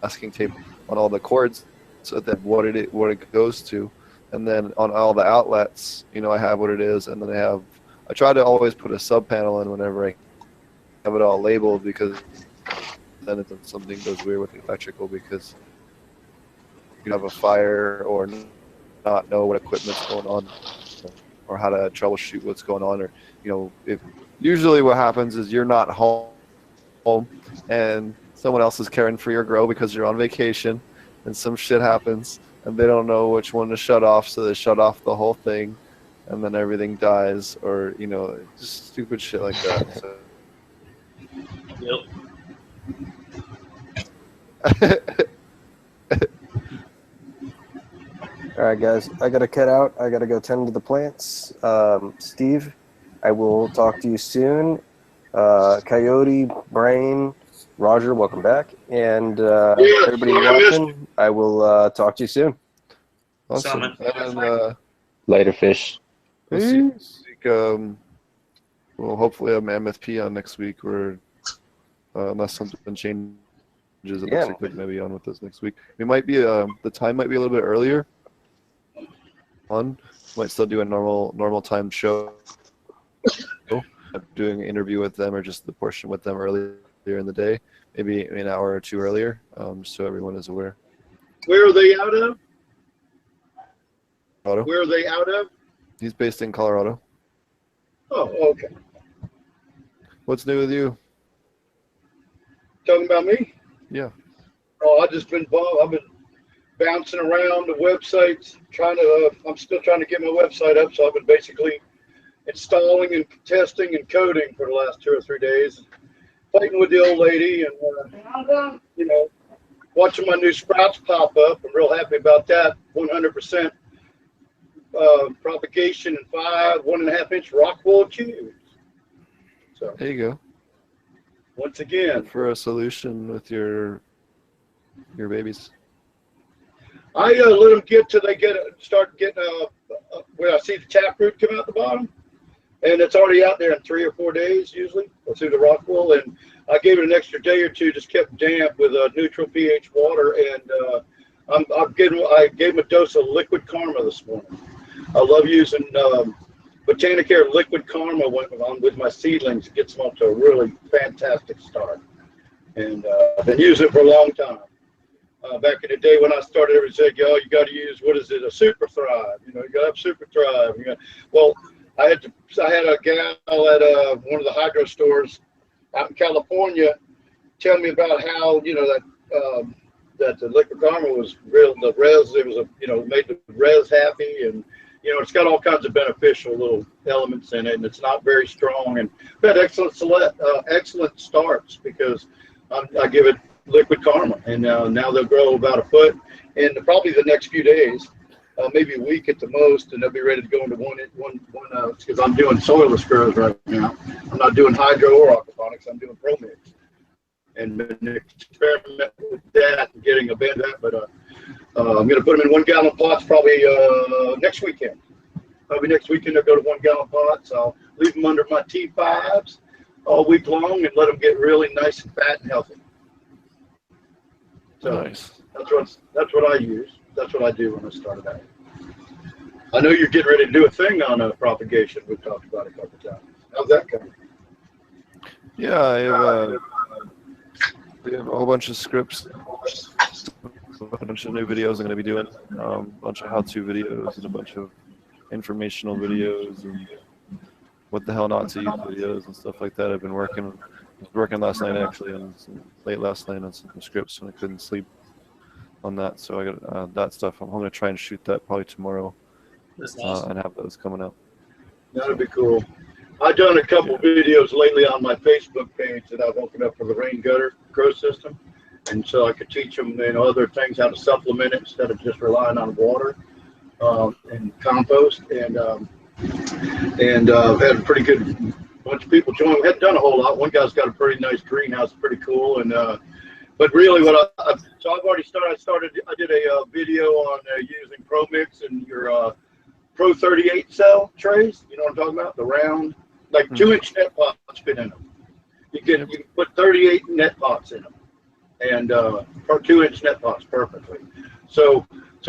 masking tape on all the cords so that what it goes to, and then on all the outlets, you know, I have what it is, and then I try to always put a sub panel in whenever I have it all labeled, because then if something goes weird with the electrical, because you have a fire or not know what equipment's going on or how to troubleshoot what's going on, or, you know, if usually what happens is you're not home and someone else is caring for your grow because you're on vacation, and some shit happens and they don't know which one to shut off, so they shut off the whole thing and then everything dies, or, you know, just stupid shit like that. So. Yep. All right, guys, I got to cut out. I got to go tend to the plants. Steve, I will talk to you soon. Coyote, Brain, Roger, welcome back. And everybody watching, I will talk to you soon. Awesome. And later, fish. We'll see next week. Well, hopefully I'm MFP on next week, or unless something changes, it looks like we're going to be on with us next week. We might be the time might be a little bit earlier. Might still do a normal time show. Doing an interview with them, or just the portion with them earlier in the day, maybe an hour or 2 earlier, so everyone is aware. Where are they out of? Colorado. Where are they out of? He's based in Colorado. Oh, okay. What's new with you? Talking about me? Yeah. Oh, I've been bouncing around the websites, I'm still trying to get my website up, so I've been basically installing and testing and coding for the last 2 or 3 days, fighting with the old lady, and you know, watching my new sprouts pop up. I'm real happy about that. 100% propagation in 1.5-inch Rockwool cubes. So there you go. Once again, for a solution with your babies. I let them get till they start getting where I see the taproot come out the bottom, and it's already out there in 3 or 4 days usually through the rock wool. And I gave it an extra day or two, just kept damp with neutral pH water, and I gave them a dose of liquid karma this morning. I love using Botanicare liquid karma with my seedlings. It gets them off to a really fantastic start, and I've been using it for a long time. Back in the day when I started, everybody said, "Yo, you got to use, what is it, a Super Thrive? You know, you got to have Super Thrive." Well, I had a gal at one of the hydro stores out in California tell me about how, you know, that the liquid karma was real. The res, it was made the res happy, and you know, it's got all kinds of beneficial little elements in it, and it's not very strong. And we had excellent starts because I give it liquid karma, and now they'll grow about a foot in probably the next few days, maybe a week at the most, and they'll be ready to go into one because I'm doing soilless grows right now. I'm not doing hydro or aquaponics. I'm doing pro mix, and been experimenting with that and getting a bend at, but I'm going to put them in 1 gallon pots probably next weekend. Probably next weekend they'll go to 1 gallon pots. I'll leave them under my T5s all week long and let them get really nice and fat and healthy. So Nice. that's what I use. That's what I do when I started out. I know you're getting ready to do a thing on propagation. We've talked about it a couple times. How's that coming? Yeah, we have a whole bunch of scripts, a bunch of new videos I'm going to be doing, a bunch of how-to videos and a bunch of informational videos and what the hell not to use videos and stuff like that. I was working last night actually, late last night on some scripts when I couldn't sleep on that. So I got that stuff. I'm going to try and shoot that probably tomorrow. That's awesome. And have those coming out. That'd be cool. I've done a couple videos lately on my Facebook page that I've opened up for the rain gutter grow system, and so I could teach them, other things, how to supplement it instead of just relying on water and compost. And I've had a pretty good bunch of people join. We hadn't done a whole lot. One guy's got a pretty nice greenhouse, pretty cool. And but really, so I've already started. I did a video on using Pro Mix and your Pro 38 cell trays. You know what I'm talking about? The round, like 2-inch net pots fit in them. You can put 38 net pots in them, and 2-inch net pots perfectly. So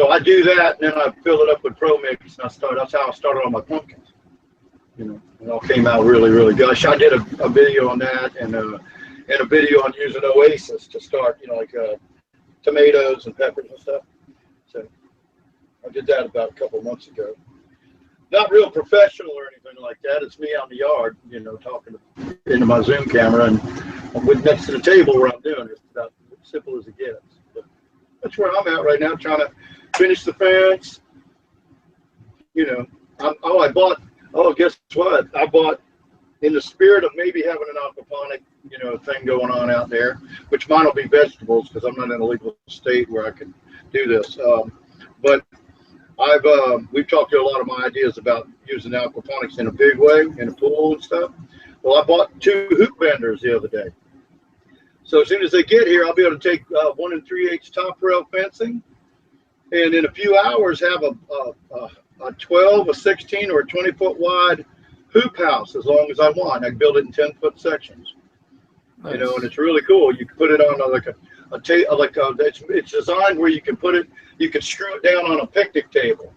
I do that, and then I fill it up with Pro Mix, and that's how I started on my pumpkins. It all came out really, really good. I did a video on that, and a video on using Oasis to start, like tomatoes and peppers and stuff. So I did that about a couple months ago. Not real professional or anything like that. It's me out in the yard, talking into my Zoom camera, and I'm next to the table where I'm doing it. It's about as simple as it gets. But that's where I'm at right now, trying to finish the fence. Guess what? I bought, in the spirit of maybe having an aquaponic, thing going on out there, which mine will be vegetables because I'm not in a legal state where I can do this. But we've talked to a lot of my ideas about using aquaponics in a big way, in a pool and stuff. Well, I bought 2 hoop benders the other day. So as soon as they get here, I'll be able to take 1 3/8 top rail fencing, and in a few hours have a 12, a 16, or a 20-foot wide hoop house as long as I want. I can build it in 10-foot sections. Nice. And it's really cool. You can put it on it's designed where you can put it. You can screw it down on a picnic table.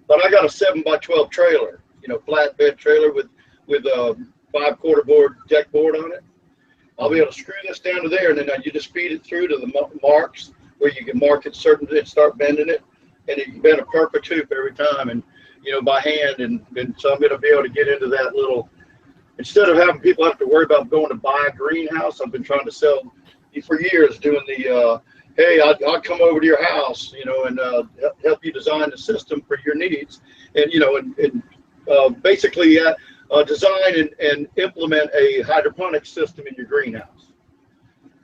But I got a 7x12 trailer, flatbed trailer with a 5/4 board deck board on it. I'll be able to screw this down to there, and then you just feed it through to the marks where you can mark it certain and start bending it, and you can bend a perfect hoop every time, and by hand, and so I'm going to be able to get into that little. Instead of having people have to worry about going to buy a greenhouse, I've been trying to sell for years, doing the hey, I'll come over to your house, and help you design the system for your needs, and basically design and implement a hydroponic system in your greenhouse.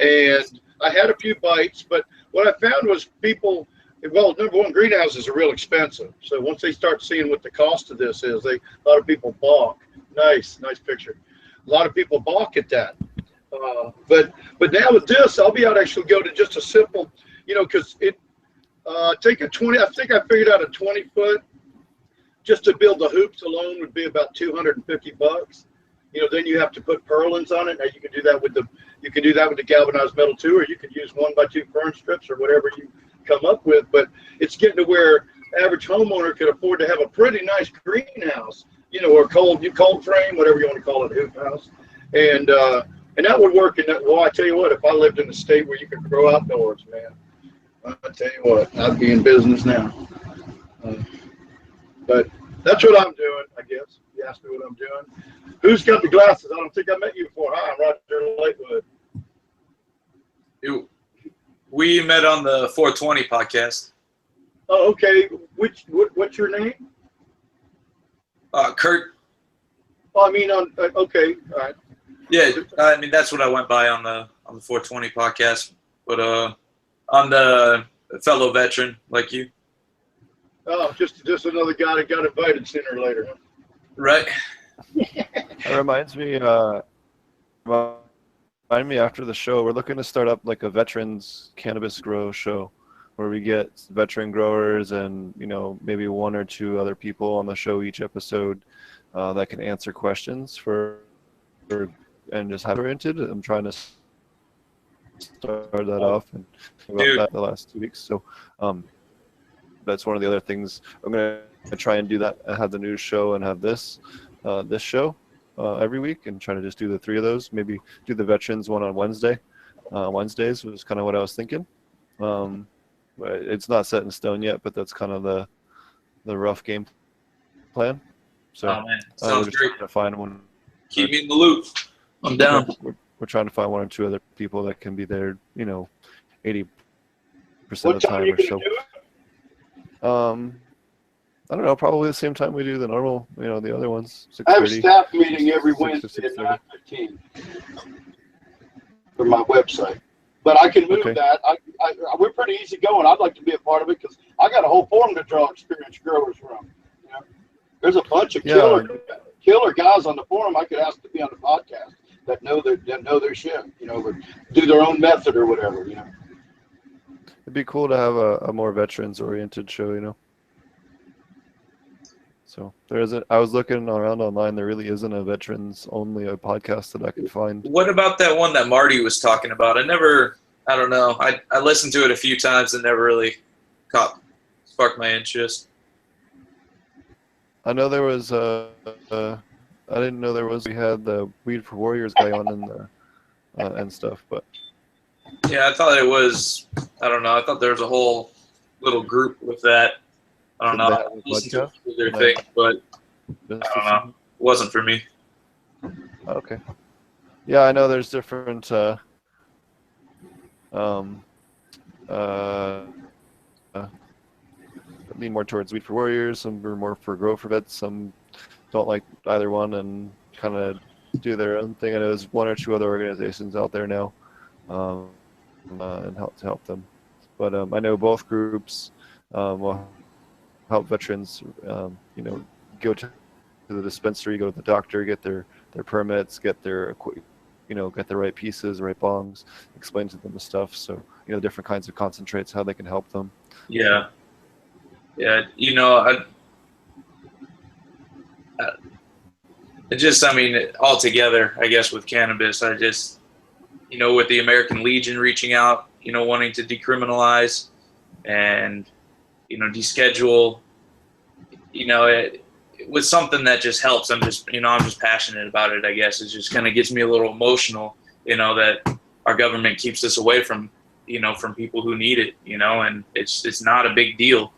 And I had a few bites, but what I found was people. Well, number one, greenhouses are real expensive. So once they start seeing what the cost of this is, a lot of people balk. Nice picture. A lot of people balk at that. But now with this, I'll be able to actually go to just a simple, because take a 20. I think I figured out a 20-foot just to build the hoops alone would be about $250. Then you have to put purlins on it. Now you can do that with the galvanized metal too, or you can use 1x2 fern strips or whatever you come up with. But it's getting to where average homeowner could afford to have a pretty nice greenhouse, or cold frame, whatever you want to call it, hoop house, and that would work. I tell you what, if I lived in a state where you could grow outdoors, man, I tell you what, I'd be in business now. But that's what I'm doing, I guess. You asked me what I'm doing. Who's got the glasses? I don't think I met you before. Hi, I'm Roger Lakewood. We met on the 420 podcast. Oh, okay. What's your name? Kurt. Oh, I mean, okay, all right. Yeah, I mean that's what I went by on the 420 podcast. But I'm the fellow veteran like you. Oh, just another guy that got invited sooner or later. Right. That reminds me. Remind me after the show. We're looking to start up like a veterans cannabis grow show, where we get veteran growers and maybe one or two other people on the show each episode that can answer questions and just have oriented. I'm trying to start that off and about that the last 2 weeks. So that's one of the other things. I'm gonna try and do that. I have the news show and have this show every week, and try to just do the 3 of those. Maybe do the veterans one on Wednesday. Wednesdays was kind of what I was thinking. But it's not set in stone yet, but that's kind of the rough game plan. So man, sounds great. Trying to find one. Keep me in the loop. I'm down. We're trying to find one or two other people that can be there, 80% What of the time time are you or gonna so. do it? I don't know, probably the same time we do the normal, the other ones. I have a 6:30. staff meeting every 6 to Wednesday at 6:30. 9:15 for my website. But I can move Okay. that. We're pretty easy going. I'd like to be a part of it because I got a whole forum to draw experienced growers from. There's a bunch of killer guys on the forum I could ask to be on the podcast that know their shit. Or do their own method or whatever. It'd be cool to have a more veterans-oriented show, So there isn't. I was looking around online. There really isn't a veterans-only podcast that I could find. What about that one that Marty was talking about? I don't know. I listened to it a few times and never really sparked my interest. I know there was I didn't know there was. We had the Weed for Warriors guy on in the and stuff, but Yeah, I thought it was. I don't know. I thought there was a whole little group with that. I don't know. I listened to their thing, but I don't know. It wasn't for me. Okay. Yeah, I know there's different lean more towards Weed for Warriors, some are more for Grow for Vets, some don't like either one and kind of do their own thing. I know there's one or two other organizations out there now and help them. But I know both groups will help veterans, go to the dispensary, go to the doctor, get their permits, get their get the right pieces, right bongs, explain to them the stuff. So different kinds of concentrates, how they can help them. Yeah. Altogether, I guess with cannabis, I just, with the American Legion reaching out, wanting to decriminalize and, deschedule, it was something that just helps. I'm just passionate about it, I guess. It just kind of gets me a little emotional, that our government keeps this away from, from people who need it, and it's not a big deal.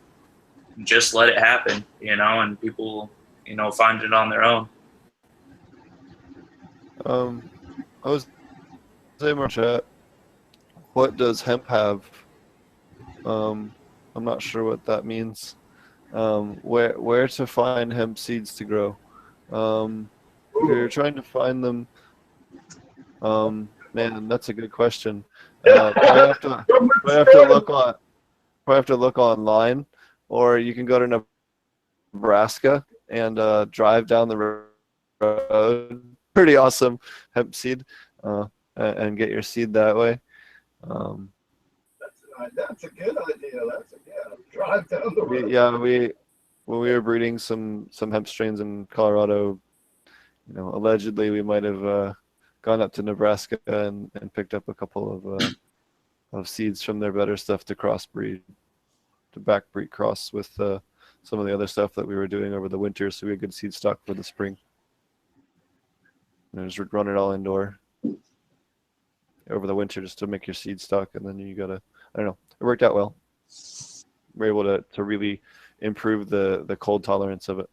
Just let it happen, and people, find it on their own. I was saying more chat. What does hemp have? I'm not sure what that means. Where to find hemp seeds to grow? You're trying to find them. Man, that's a good question. I have to look online, or you can go to Nebraska and drive down the road. Pretty awesome hemp seed, and get your seed that way. That's a good idea. Drive down the road. When we were breeding some hemp strains in Colorado, allegedly we might have gone up to Nebraska and picked up a couple of seeds from their better stuff to crossbreed, to backbreed cross with some of the other stuff that we were doing over the winter, so we had good seed stock for the spring. And just run it all indoor over the winter just to make your seed stock, and then you gotta, I don't know, it worked out well. We're able to really improve the cold tolerance of it.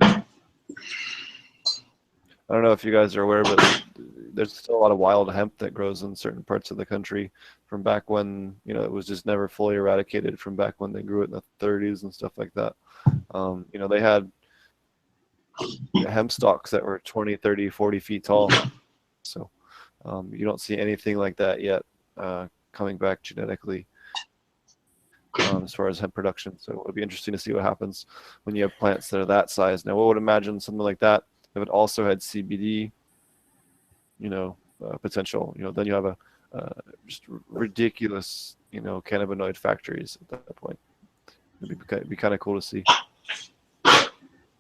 I don't know if you guys are aware, but there's still a lot of wild hemp that grows in certain parts of the country from back when, it was just never fully eradicated, from back when they grew it in the 30s and stuff like that. They had hemp stalks that were 20, 30, 40 feet tall. So You don't see anything like that yet coming back genetically as far as hemp production. So it'll be interesting to see what happens when you have plants that are that size. Now, what would imagine something like that if it also had CBD, potential? Then you have a just ridiculous, cannabinoid factories at that point. It'd be kind of cool to see.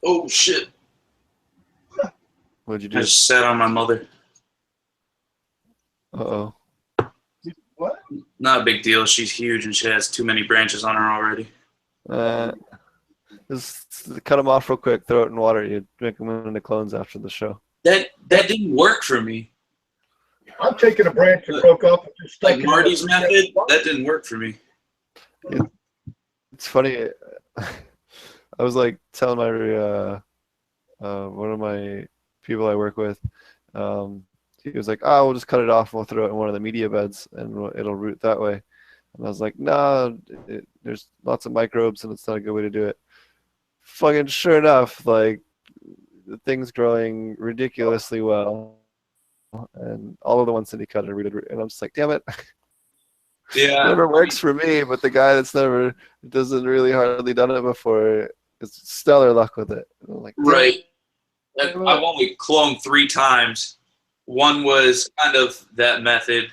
Oh shit! What'd you do? I just sat on my mother. Uh-oh. What? Not a big deal. She's huge and she has too many branches on her already. Just cut them off real quick. Throw it in water. You make them into clones after the show. That didn't work for me. I'm taking a branch that broke off and just Like sticking Marty's it. method, that didn't work for me. It's funny. I was like telling my one of my people I work with. He was like, "Oh, we'll just cut it off and we'll throw it in one of the media beds and it'll root that way." And I was like, "Nah, there's lots of microbes and it's not a good way to do it." Fucking sure enough, like the thing's growing ridiculously well, and all of the ones that he cut are rooted. And I'm just like, "Damn it." Yeah. Never works for me, but the guy that's never doesn't really hardly done it before is stellar luck with it. And I'm like, Right. I've only cloned 3 times. One was kind of that method,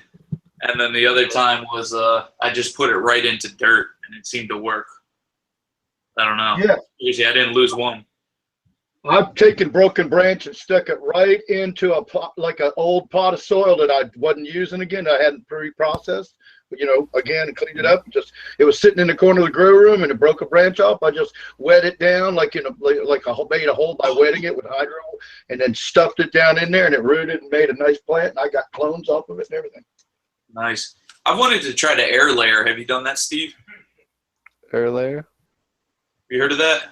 and then the other time was I just put it right into dirt, and it seemed to work. I don't know. Yeah. Usually I didn't lose one. I've taken broken branch and stuck it right into a pot, like an old pot of soil that I wasn't using again. I hadn't pre-processed, again, and cleaned it up. It was sitting in the corner of the grow room, and it broke a branch off. I just wet it down made a hole by wetting it with hydro, and then stuffed it down in there, and it rooted and made a nice plant. And I got clones off of it and everything. Nice. I wanted to try to air layer. Have you done that, Steve? air layer. You heard of that?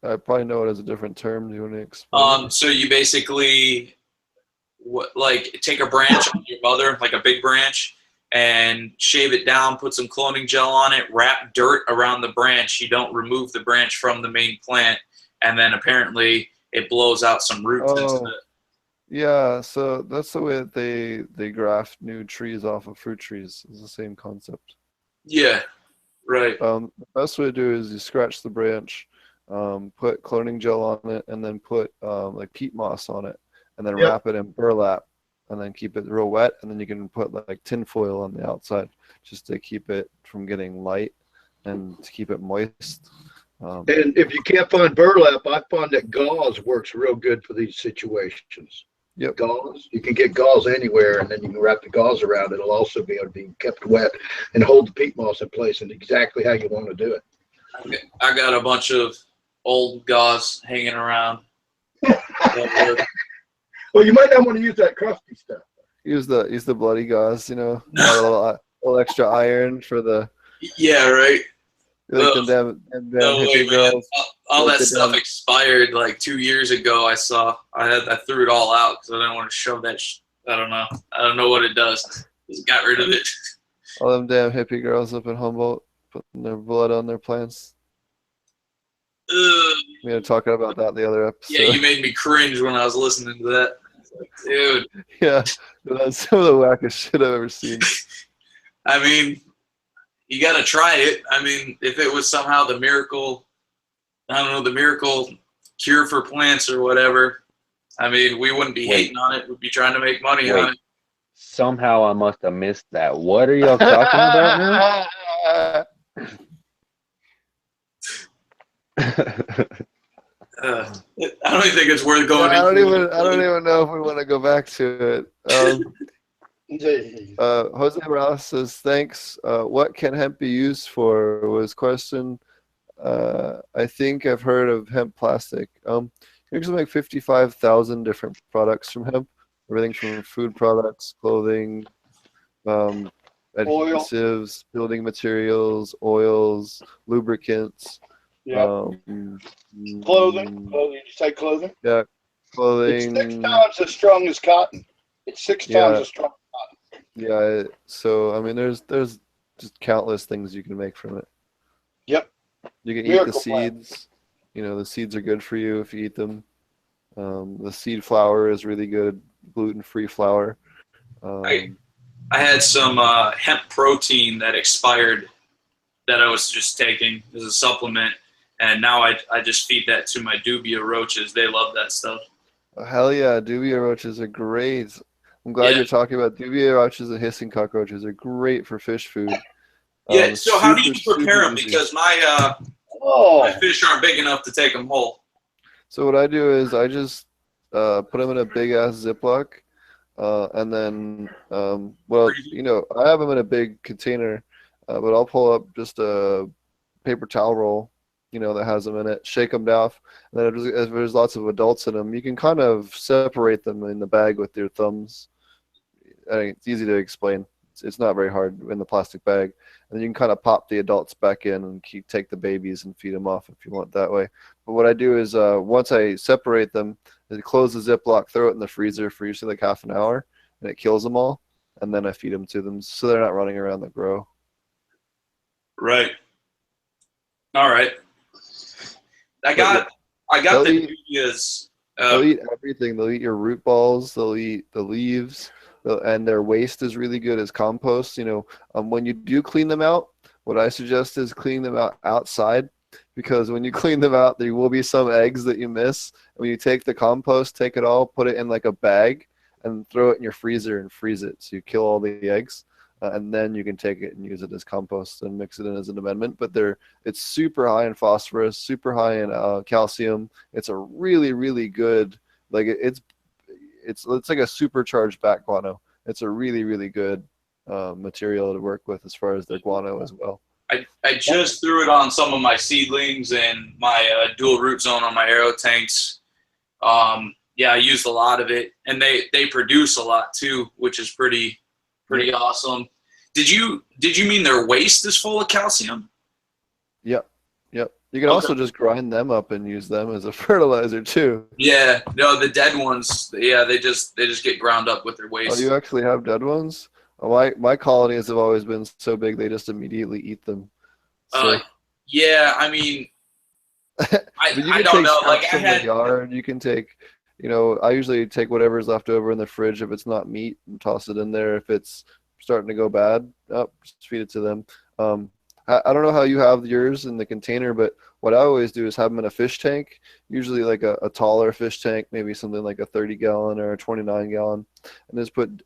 I probably know it as a different term. Do you want to explain? So you basically take a branch on your mother, like a big branch, and shave it down, put some cloning gel on it, wrap dirt around the branch. You don't remove the branch from the main plant, and then apparently it blows out some roots into it. Yeah, so that's the way that they graft new trees off of fruit trees. It's the same concept. Yeah, right. The best way to do it is you scratch the branch, put cloning gel on it, and then put like peat moss on it, and then wrap it in burlap, and then keep it real wet, and then you can put like tin foil on the outside just to keep it from getting light and to keep it moist. And if you can't find burlap, I find that gauze works real good for these situations. Yep. Gauze, you can get gauze anywhere, and then you can wrap the gauze around. It'll also be able to be kept wet and hold the peat moss in place and exactly how you want to do it. I got a bunch of old gauze hanging around. Well, you might not want to use that crusty stuff. Use the bloody gauze, a little extra iron for the. Yeah, right. Like them hippie girls. All that stuff expired like 2 years ago. I threw it all out because I didn't want to show that. I don't know. I don't know what it does. Just got rid of it. All them damn hippie girls up in Humboldt putting their blood on their plants. We were talking about that the other episode. Yeah, you made me cringe when I was listening to that. Dude. Yeah, that's some of the wackest shit I've ever seen. I mean, you got to try it. I mean, if it was somehow the miracle cure for plants or whatever, I mean, we wouldn't be hating on it. We'd be trying to make money on it. Somehow I must have missed that. What are y'all talking about now? I don't even think it's worth going. I don't even know if we want to go back to it. Jose Morales says, "Thanks. What can hemp be used for?" Was question. I think I've heard of hemp plastic. You can make 55,000 different products from hemp. Everything from food products, clothing, adhesives, building materials, oils, lubricants. Yeah. Clothing. Did you say clothing? Yeah, clothing. It's 6 times as strong as cotton. It's 6 times as strong as cotton. Yeah. So I mean, there's just countless things you can make from it. Yep. You can eat the seeds. The seeds are good for you if you eat them. The seed flour is really good, gluten-free flour. Um, I had some hemp protein that expired that I was just taking as a supplement, and now I just feed that to my dubia roaches. They love that stuff. Hell yeah, dubia roaches are great. I'm glad Yeah. you're talking about dubia roaches and hissing cockroaches are great for fish food. Yeah. So how do you Super, super prepare them? easy. Because my Oh, fish aren't big enough to take them whole. So what I do is I just put them in a big ass Ziploc, and then well, Freeze 'em? I have them in a big container, but I'll pull up just a paper towel roll, that has them in it, shake them down, and then if there's lots of adults in them, you can kind of separate them in the bag with your thumbs. I think it's easy to explain. It's not very hard in the plastic bag. And then you can kind of pop the adults back in and take the babies and feed them off if you want that way. But what I do is once I separate them, I close the Ziploc, throw it in the freezer for usually like half an hour, and it kills them all. And then I feed them to them so they're not running around the grow. Right. All right. I got They'll the eat, dubias. they'll eat everything. They'll eat your root balls. They'll eat the leaves. And their waste is really good as compost. When you do clean them out, what I suggest is cleaning them out outside, because when you clean them out, there will be some eggs that you miss. When you take the compost, take it all, put it in like a bag, and throw it in your freezer and freeze it. So you kill all the eggs, and then you can take it and use it as compost and mix it in as an amendment. But it's super high in phosphorus, super high in calcium. It's a really, really good, like it's like a supercharged bat guano. It's a really, really good material to work with as far as their guano as well. I just threw it on some of my seedlings and my dual root zone on my arrow tanks. Yeah, I used a lot of it, and they produce a lot too, which is pretty awesome. Did you mean their waste is full of calcium? Yep. You can also just grind them up and use them as a fertilizer too. Yeah, no, the dead ones. Yeah, they just get ground up with their Oh, waste. you actually have dead ones? Oh, my colonies have always been so big they just immediately eat them. So, yeah, I mean, but you I can don't take know. Like scraps I from the had. yard. You can take, I usually take whatever's left over in the fridge if it's not meat and toss it in there. If it's starting to go bad, just feed it to them. I don't know how you have yours in the container, but what I always do is have them in a fish tank, usually like a taller fish tank, maybe something like a 30-gallon or a 29-gallon, and just put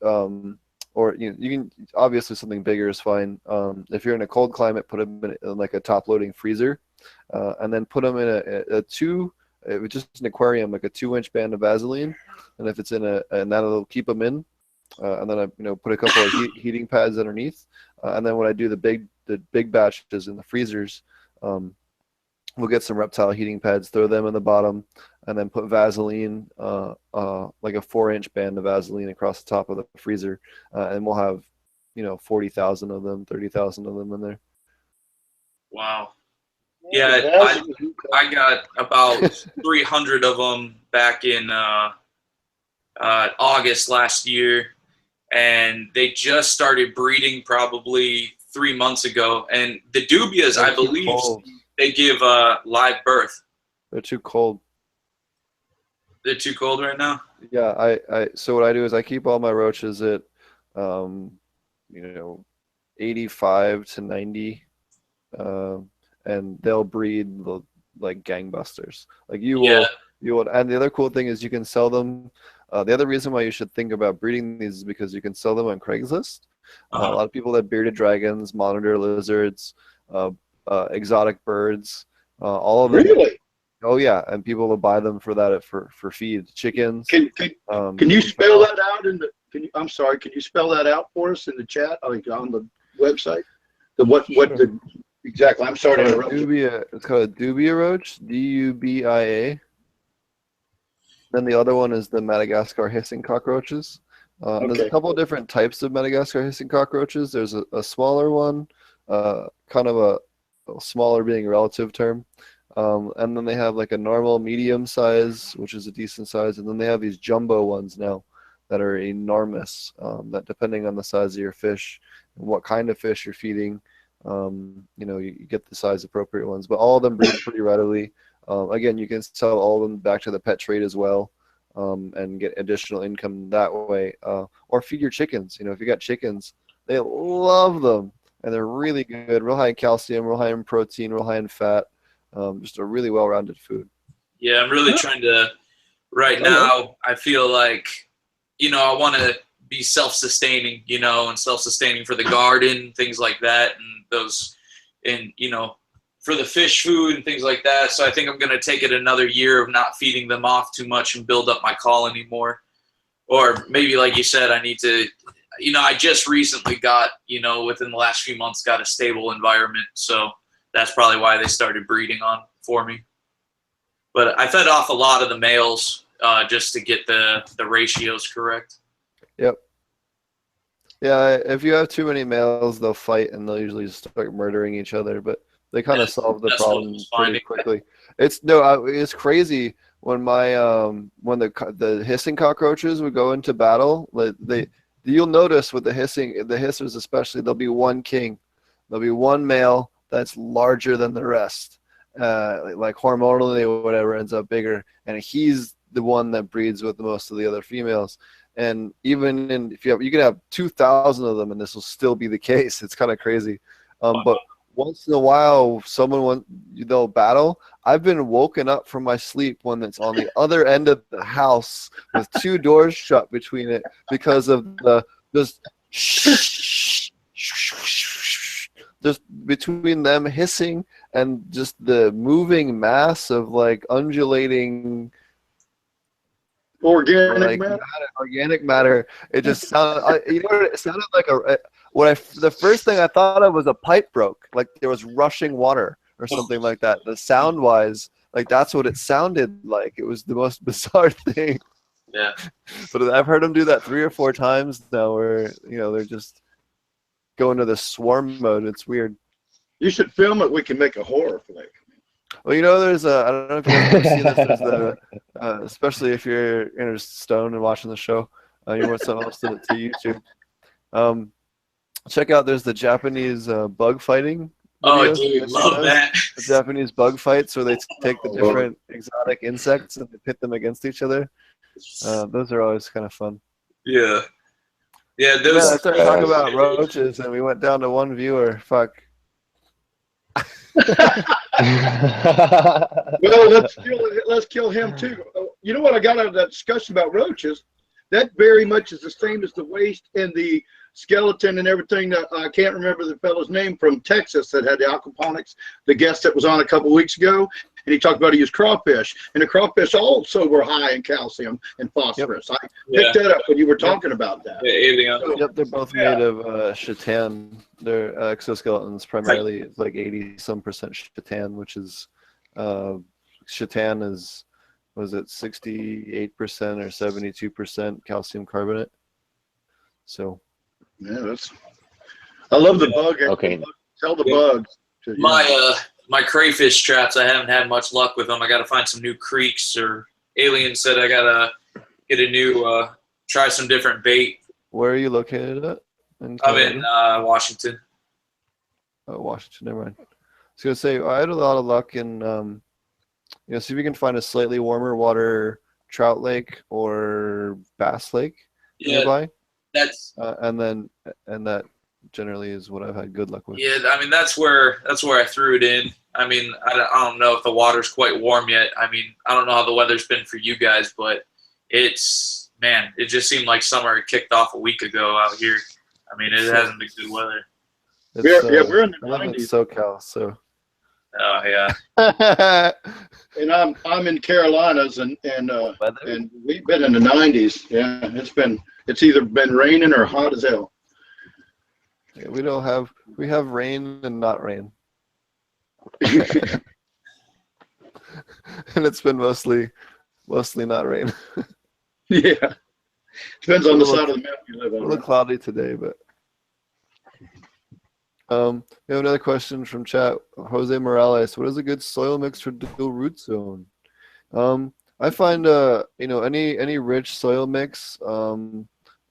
or you can, obviously something bigger is fine. If you're in a cold climate, put them in like a top-loading freezer, and then put them in just an aquarium, like a 2-inch band of Vaseline, and if it's and that'll keep them in. And then I put a couple of heating pads underneath, and then when I do the big batches in the freezers, we'll get some reptile heating pads, throw them in the bottom, and then put Vaseline, like a 4-inch band of Vaseline across the top of the freezer, and we'll have 40,000 of them, 30,000 of them in there. Wow. Yeah, I got about 300 of them back in August last year, and they just started breeding probably 3 months ago. And the dubias, I believe, they give live birth. They're too cold. They're too cold right now? Yeah, so what I do is I keep all my roaches at 85 to 90, and they'll breed like gangbusters. Like you will, and the other cool thing is you can sell them. The other reason why you should think about breeding these is because you can sell them on Craigslist. A lot of people have bearded dragons, monitor lizards, exotic birds, all of them. Really? Oh yeah, and people will buy them for that for feed. Chickens. Can you spell that out in the? I'm sorry. Can you spell that out for us in the chat, like on the website? Exactly? I'm sorry to interrupt you. It's called a dubia roach, Dubia. Then the other one is the Madagascar hissing cockroaches. There's a couple of different types of Madagascar hissing cockroaches. There's a smaller one, kind of a smaller being a relative term. And then they have like a normal medium size, which is a decent size. And then they have these jumbo ones now that are enormous, that depending on the size of your fish and what kind of fish you're feeding, you get the size appropriate ones. But all of them breed pretty readily. Again, you can sell all of them back to the pet trade as well. and get additional income that way. Or feed your chickens. You know, if you got chickens, they love them, and they're really good, real high in calcium, real high in protein, real high in fat. Just a really well-rounded food. Yeah, I'm really trying to. Right now, I feel like, you know, I want to be self-sustaining, you know, and self-sustaining for the garden, things like that, and those, and you know, for the fish food and things like that. So I think I'm going to take it another year of not feeding them off too much and build up my colony more. Or maybe, like you said, I need to, you know, I just recently got, you know, within the last few months, got a stable environment. So that's probably why they started breeding on for me. But I fed off a lot of the males just to get the ratios correct. Yep. Yeah, if you have too many males, they'll fight and they'll usually start murdering each other. But they kind of solve the problem pretty quickly. It's crazy when when the hissing cockroaches would go into battle. You'll notice with the hissers especially, there'll be one king, there'll be one male that's larger than the rest. Like hormonally or whatever, ends up bigger, and he's the one that breeds with most of the other females. And even if you can have 2,000 of them, and this will still be the case. It's kind of crazy. But once in a while, they'll battle. I've been woken up from my sleep when it's on the other end of the house with 2 doors shut between it because of just between them hissing and just the moving mass of like undulating organic matter. It just sounded, it sounded like the first thing I thought of was a pipe broke, like there was rushing water or something like that. The sound wise, like that's what it sounded like. It was the most bizarre thing. Yeah. But I've heard them do that 3 or 4 times now, where they're just go into the swarm mode. It's weird. You should film it. We can make a horror flick. Well, there's I don't know if you've ever seen this. There's especially if you're in a stone and watching the show, you want something else to YouTube. Check out, there's the Japanese bug fighting videos. Oh, dude, love that. The Japanese bug fights where they take the different exotic insects and they pit them against each other. Those are always kind of fun. Yeah. Yeah, I started talking about roaches and we went down to 1 viewer. Fuck. Well, let's kill him too. You know what I got out of that discussion about roaches? That very much is the same as the waste and the skeleton and everything. That I can't remember the fellow's name from Texas that had the aquaponics, the guest that was on a couple weeks ago, and he talked about he used crawfish, and the crawfish also were high in calcium and phosphorus. Yep. I picked that up when you were talking about that. Yep, they're both made of chitan. Their exoskeletons primarily like 80-some% chitan, which is chitan is, was it 68% or 72% calcium carbonate? So yeah, I love the bug. Okay. Tell the bugs. My crayfish traps, I haven't had much luck with them. I got to find some new creeks, or Alien said I got to get a new, try some different bait. Where are you located at? I'm in Washington. Oh, Washington, never mind. I was going to say, I had a lot of luck in, see if you can find a slightly warmer water trout lake or bass lake nearby. That's and that generally is what I've had good luck with. Yeah, I mean that's where I threw it in. I mean I don't know if the water's quite warm yet. I mean I don't know how the weather's been for you guys, but it just seemed like summer kicked off a week ago out here. I mean it hasn't been good weather. We're in the 90s. In SoCal, so. Oh yeah. And I'm in Carolinas, and we've been in the 90s. Yeah, it's either been raining or hot as hell. Yeah, we have rain and not rain. And it's been mostly not rain. Yeah. Depends on the side of the mountain you live on. A little cloudy today, but we have another question from chat. Jose Morales, what is a good soil mix for dual root zone? I find any rich soil mix.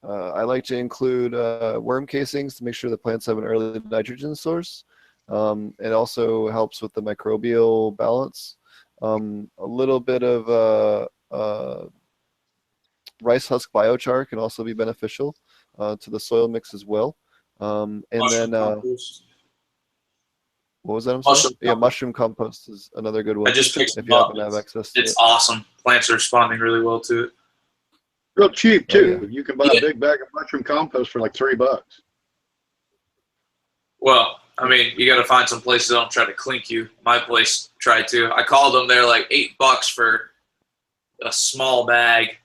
I like to include worm casings to make sure the plants have an early nitrogen source. It also helps with the microbial balance. A little bit of rice husk biochar can also be beneficial to the soil mix as well. And Mushroom then compost. what was that? I'm sorry? Mushroom Yeah, compost. mushroom compost is another good one. I just picked if some you up. happen to have access to It's it. awesome. Plants are responding really well to it. Real cheap Oh, too. yeah. You can buy a big bag of mushroom compost for like $3. Well, I mean, you got to find some places that don't try to clink you. My place tried to. I called them. They're like $8 for a small bag,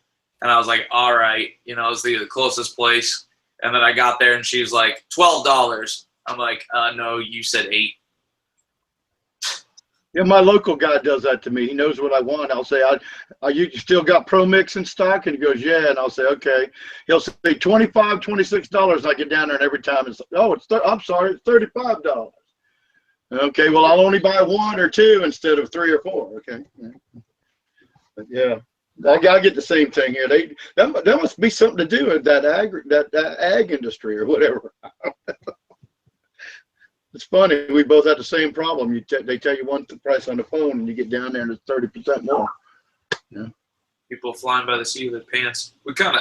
and I was like, all right, you know, it's the closest place. And then I got there, and she was like, $12. I'm like, no, you said 8. Yeah, my local guy does that to me. He knows what I want. I'll say, you still got Pro Mix in stock? And he goes, yeah. And I'll say, okay. He'll say $25, $26. I get down there, and every time it's, oh, I'm sorry, it's $35. Okay, well, I'll only buy 1 or 2 instead of 3 or 4. Okay. But yeah, I get the same thing here. That must be something to do with that ag industry or whatever. It's funny. We both had the same problem. They tell you one price on the phone, and you get down there and it's 30% more. Yeah. People flying by the seat of their pants. I kind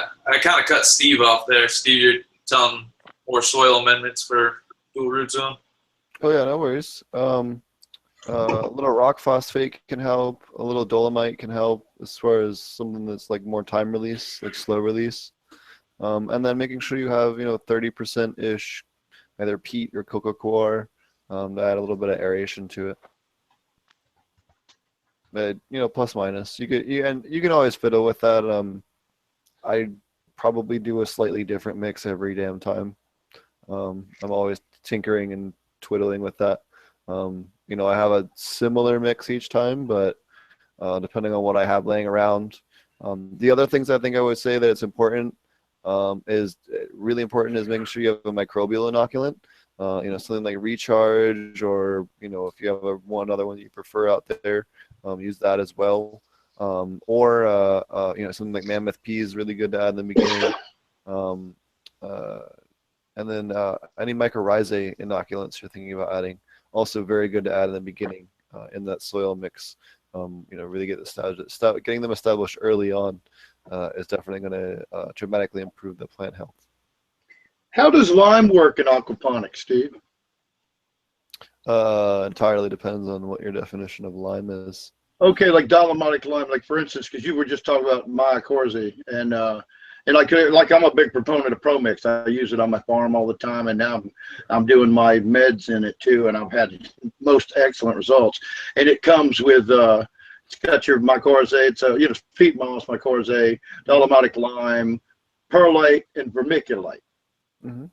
of cut Steve off there. Steve, you're telling more soil amendments for dual root zone. Oh yeah, no worries. A little rock phosphate can help. A little dolomite can help as far as something that's like more time release, like slow release. And then making sure you have 30% ish, either peat or coco coir, to add a little bit of aeration to it. But plus minus, you can always fiddle with that. I probably do a slightly different mix every damn time. I'm always tinkering and twiddling with that. I have a similar mix each time, but depending on what I have laying around. The other things I think I would say that it's important is really important is making sure you have a microbial inoculant. Something like Recharge, or if you have one other one you prefer out there, use that as well. Or something like Mammoth P is really good to add in the beginning. And then any mycorrhizae inoculants you're thinking about adding, also very good to add in the beginning in that soil mix. Really getting them established early on is definitely going to dramatically improve the plant health. How does lime work in aquaponics, Steve? Entirely depends on what your definition of lime is. Okay, like dolomitic lime, like for instance, because you were just talking about mycorrhizae, and like I'm a big proponent of Pro Mix. I use it on my farm all the time, and now I'm doing my meds in it too, and I've had most excellent results. And it comes with it's got your mycorrhizae, it's peat moss, mycorrhizae, dolomitic lime, perlite, and vermiculite. Mm-hmm.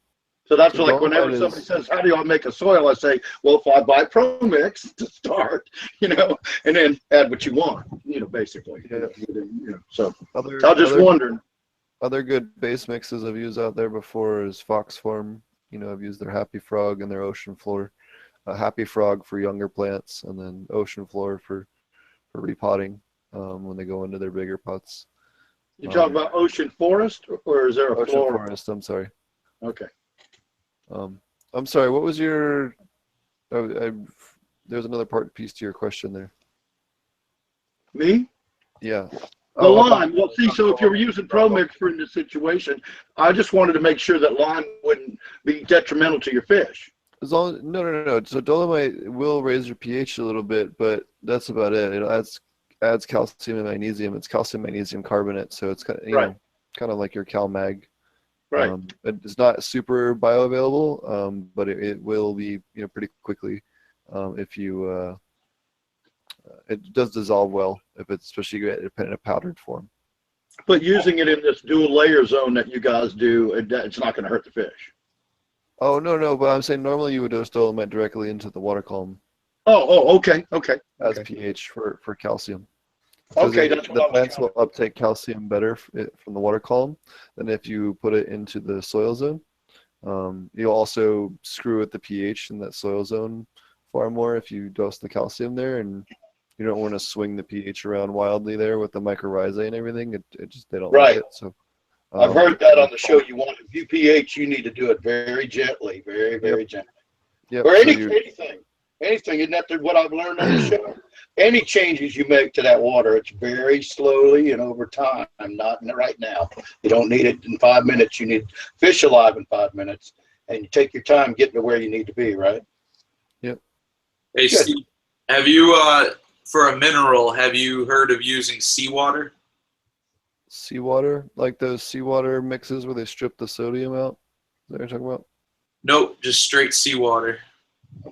So that's like whenever somebody says, how do I make a soil? I say, well, if I buy Pro Mix to start, and then add what you want, basically. Yeah. So I was just wondering. Other good base mixes I've used out there before is Fox Farm. I've used their Happy Frog and their Ocean Floor. Happy Frog for younger plants, and then Ocean Floor for repotting when they go into their bigger pots. You talk about Ocean Forest, or is there a Ocean floor? Forest, I'm sorry. Okay. I'm sorry, what was your there's another piece to your question there. Me? Yeah. The lime. Well, see, so if you're using Pro Mix for in this situation, I just wanted to make sure that lime wouldn't be detrimental to your fish. No. So dolomite will raise your pH a little bit, but that's about it. It adds calcium and magnesium. It's calcium magnesium carbonate, so it's kind of like your CalMag. Right. It's not super bioavailable, but it will be pretty quickly if you. It does dissolve well if it's especially in a powdered form. But using it in this dual layer zone that you guys do, it's not going to hurt the fish. Oh no! But I'm saying normally you would dose dolomite directly into the water column. Oh, okay. As pH for calcium. Okay, that's what the plants will uptake calcium better from the water column than if you put it into the soil zone. You'll also screw with the pH in that soil zone far more if you dose the calcium there, and you don't want to swing the pH around wildly there with the mycorrhizae and everything. They don't like it. So I've heard that on the show. If you pH, you need to do it very gently, very, very gently. Yeah. Or anything. anything, isn't that what I've learned on the show? Any changes you make to that water, it's very slowly and over time, not right now. You don't need it in 5 minutes. You need fish alive in 5 minutes, and you take your time getting to where you need to be, right? Yep. Hey, Good. Steve, have you, for a mineral, have you heard of using seawater? Seawater, like those seawater mixes where they strip the sodium out. Is that what you're talking about? Nope, just straight seawater.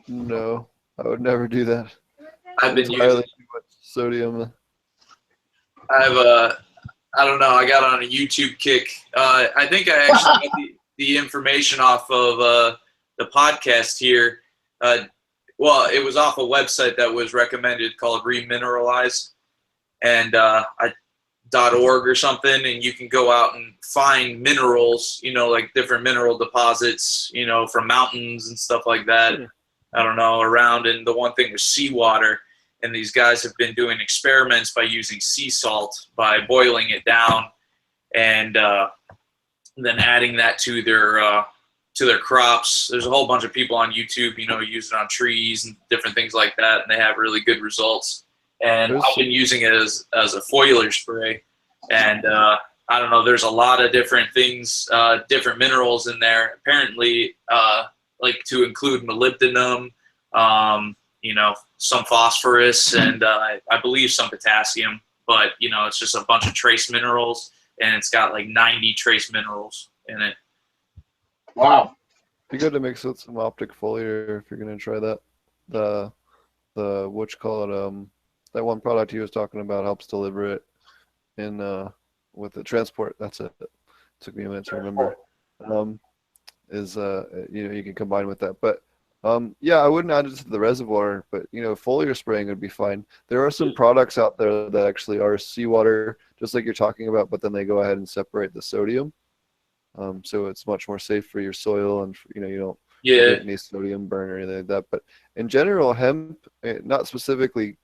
No, I would never do that. I've been Entirely using. too much sodium. I don't know. I got on a YouTube kick. I think I actually got the information off of the podcast here. Well, it was off a website that was recommended called Remineralize, and .org or something, and you can go out and find minerals, you know, like different mineral deposits, you know, from mountains and stuff like that. I don't know, around. And the one thing was seawater. And these guys have been doing experiments by using sea salt, by boiling it down, and then adding that to their crops. There's a whole bunch of people on YouTube, you know, use it on trees and different things like that, and they have really good results. And I've been using it as a foliar spray. And I don't know, there's a lot of different things, different minerals in there. Apparently, like to include molybdenum, you know, some phosphorus, and I believe some potassium. But, you know, it's just a bunch of trace minerals, and it's got like 90 trace minerals in it. Wow. Be good to mix with some optic foliar if you're gonna try that. The what you call it, that one product he was talking about helps deliver it in with the transport. That's it. Took me a minute to remember. You know, you can combine with that. But yeah, I wouldn't add it to the reservoir, but you know, foliar spraying would be fine. There are some products out there that actually are seawater, just like you're talking about, but then they go ahead and separate the sodium. So it's much more safe for your soil, and you know, you don't get any sodium burn or anything like that. But in general, hemp, not specifically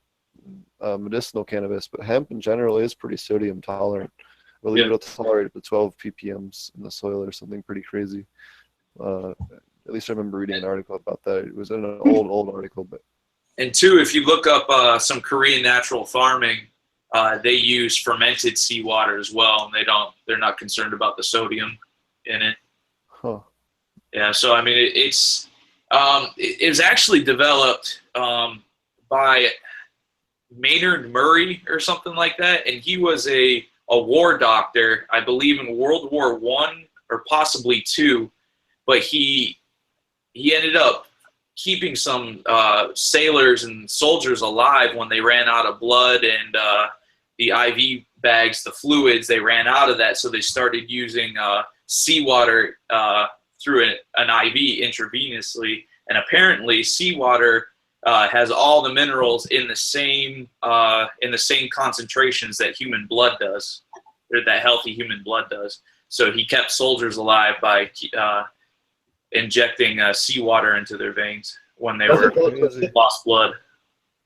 medicinal cannabis, but hemp in general is pretty sodium tolerant. I believe it'll tolerate up to 12 ppms in the soil or something pretty crazy. At least I remember reading an article about that. It was in an old article. But and two, if you look up some Korean natural farming, they use fermented seawater as well, and they're not concerned about the sodium in it. Huh. Yeah, so I mean, it was actually developed by Maynard Murray or something like that, and he was a war doctor, I believe, in World War I or possibly II, but he ended up keeping some sailors and soldiers alive when they ran out of blood and the IV bags, the fluids, they ran out of that, so they started using seawater through an IV intravenously, and apparently seawater has all the minerals in the same concentrations that human blood does, or that healthy human blood does. So he kept soldiers alive by injecting seawater into their veins when they were lost blood.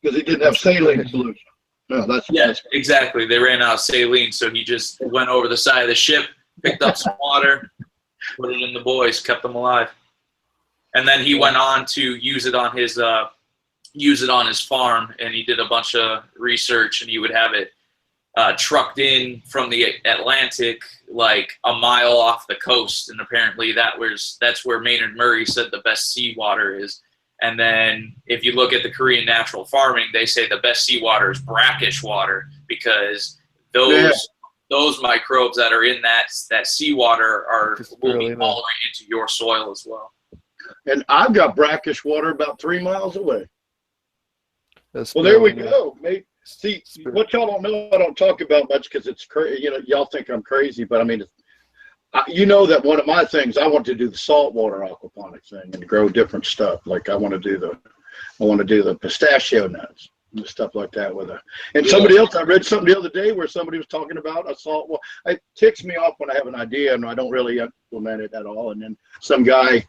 Because he didn't have saline solution. No, that's exactly. They ran out of saline, so he just went over the side of the ship, picked up some water, put it in the boys, kept them alive, and then he went on to use it on his farm, and he did a bunch of research, and he would have it trucked in from the Atlantic like a mile off the coast, and apparently that's where Maynard Murray said the best seawater is. And then if you look at the Korean natural farming, they say the best seawater is brackish water, because those microbes that are in that seawater will be tolerant into your soil as well. And I've got brackish water about 3 miles away. Well, there we go, mate. See, what y'all don't know, I don't talk about much because it's crazy. You know, y'all think I'm crazy, but I mean, you know that one of my things, I want to do the saltwater aquaponic thing and grow different stuff. Like I want to do the pistachio nuts and stuff like that with and somebody else, I read something the other day where somebody was talking about a saltwater. It ticks me off when I have an idea and I don't really implement it at all. And then some guy,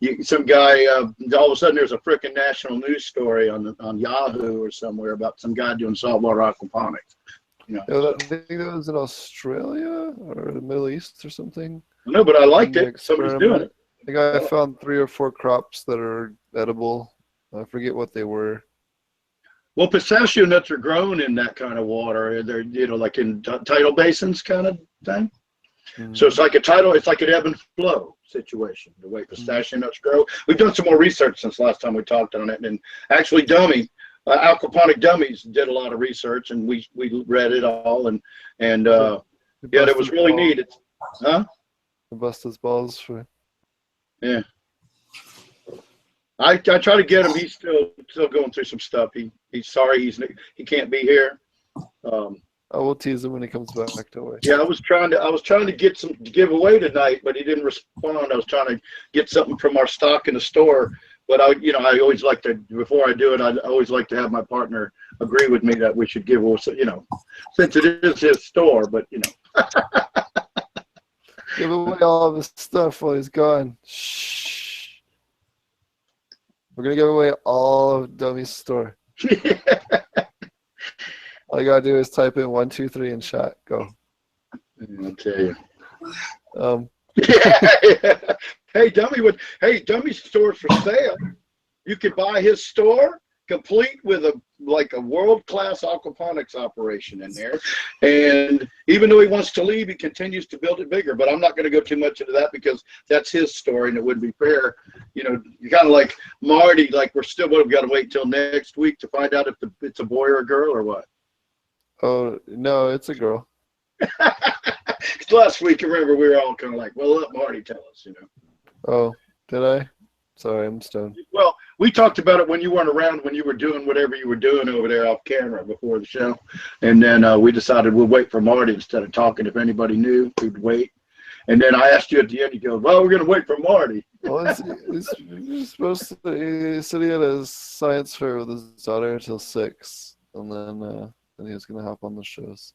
all of a sudden there's a freaking national news story on Yahoo or somewhere about some guy doing saltwater aquaponics. You know, I think that was in Australia or the Middle East or something. No, but I liked it. Somebody's doing it. I think I found 3 or 4 crops that are edible. I forget what they were. Well, pistachio nuts are grown in that kind of water. They're, you know, like in tidal basins kind of thing. So it's like it's like an ebb and flow situation, the way pistachio nuts grow. We've done some more research since last time we talked on it. And actually, Aquaponic Dummies did a lot of research, and we read it all. And yeah, it was really neat. Huh? The bust his balls for. Yeah. I try to get him. He's still going through some stuff. He's sorry he can't be here. I will tease him when he comes back. Don't worry. Yeah, I was trying to get some to give away tonight, but he didn't respond. I was trying to get something from our stock in the store, but I always like to, before I do it, I always like to have my partner agree with me that we should give away, since it is his store, but Give away all of his stuff while he's gone. Shh. We're gonna give away all of Dummy's store. All you gotta do is type in 1, 2, 3 and chat. Go. I'll tell you. Yeah. Hey, Dummy's store's for sale. You could buy his store complete with a world-class aquaponics operation in there. And even though he wants to leave, he continues to build it bigger. But I'm not going to go too much into that because that's his story and it wouldn't be fair. You're kind of like Marty, like we've got to wait till next week to find out if it's a boy or a girl or what. Oh, no, it's a girl. Last week, remember, we were all kind of like, well, let Marty tell us, Oh, did I? Sorry, I'm stoned. Well, we talked about it when you weren't around, when you were doing whatever you were doing over there off camera before the show. And then we decided we'd wait for Marty instead of talking. If anybody knew, we'd wait. And then I asked you at the end, you go, well, we're going to wait for Marty. Well, he's supposed to, he said he had a science fair with his daughter until 6. And then he was going to hop on the shows.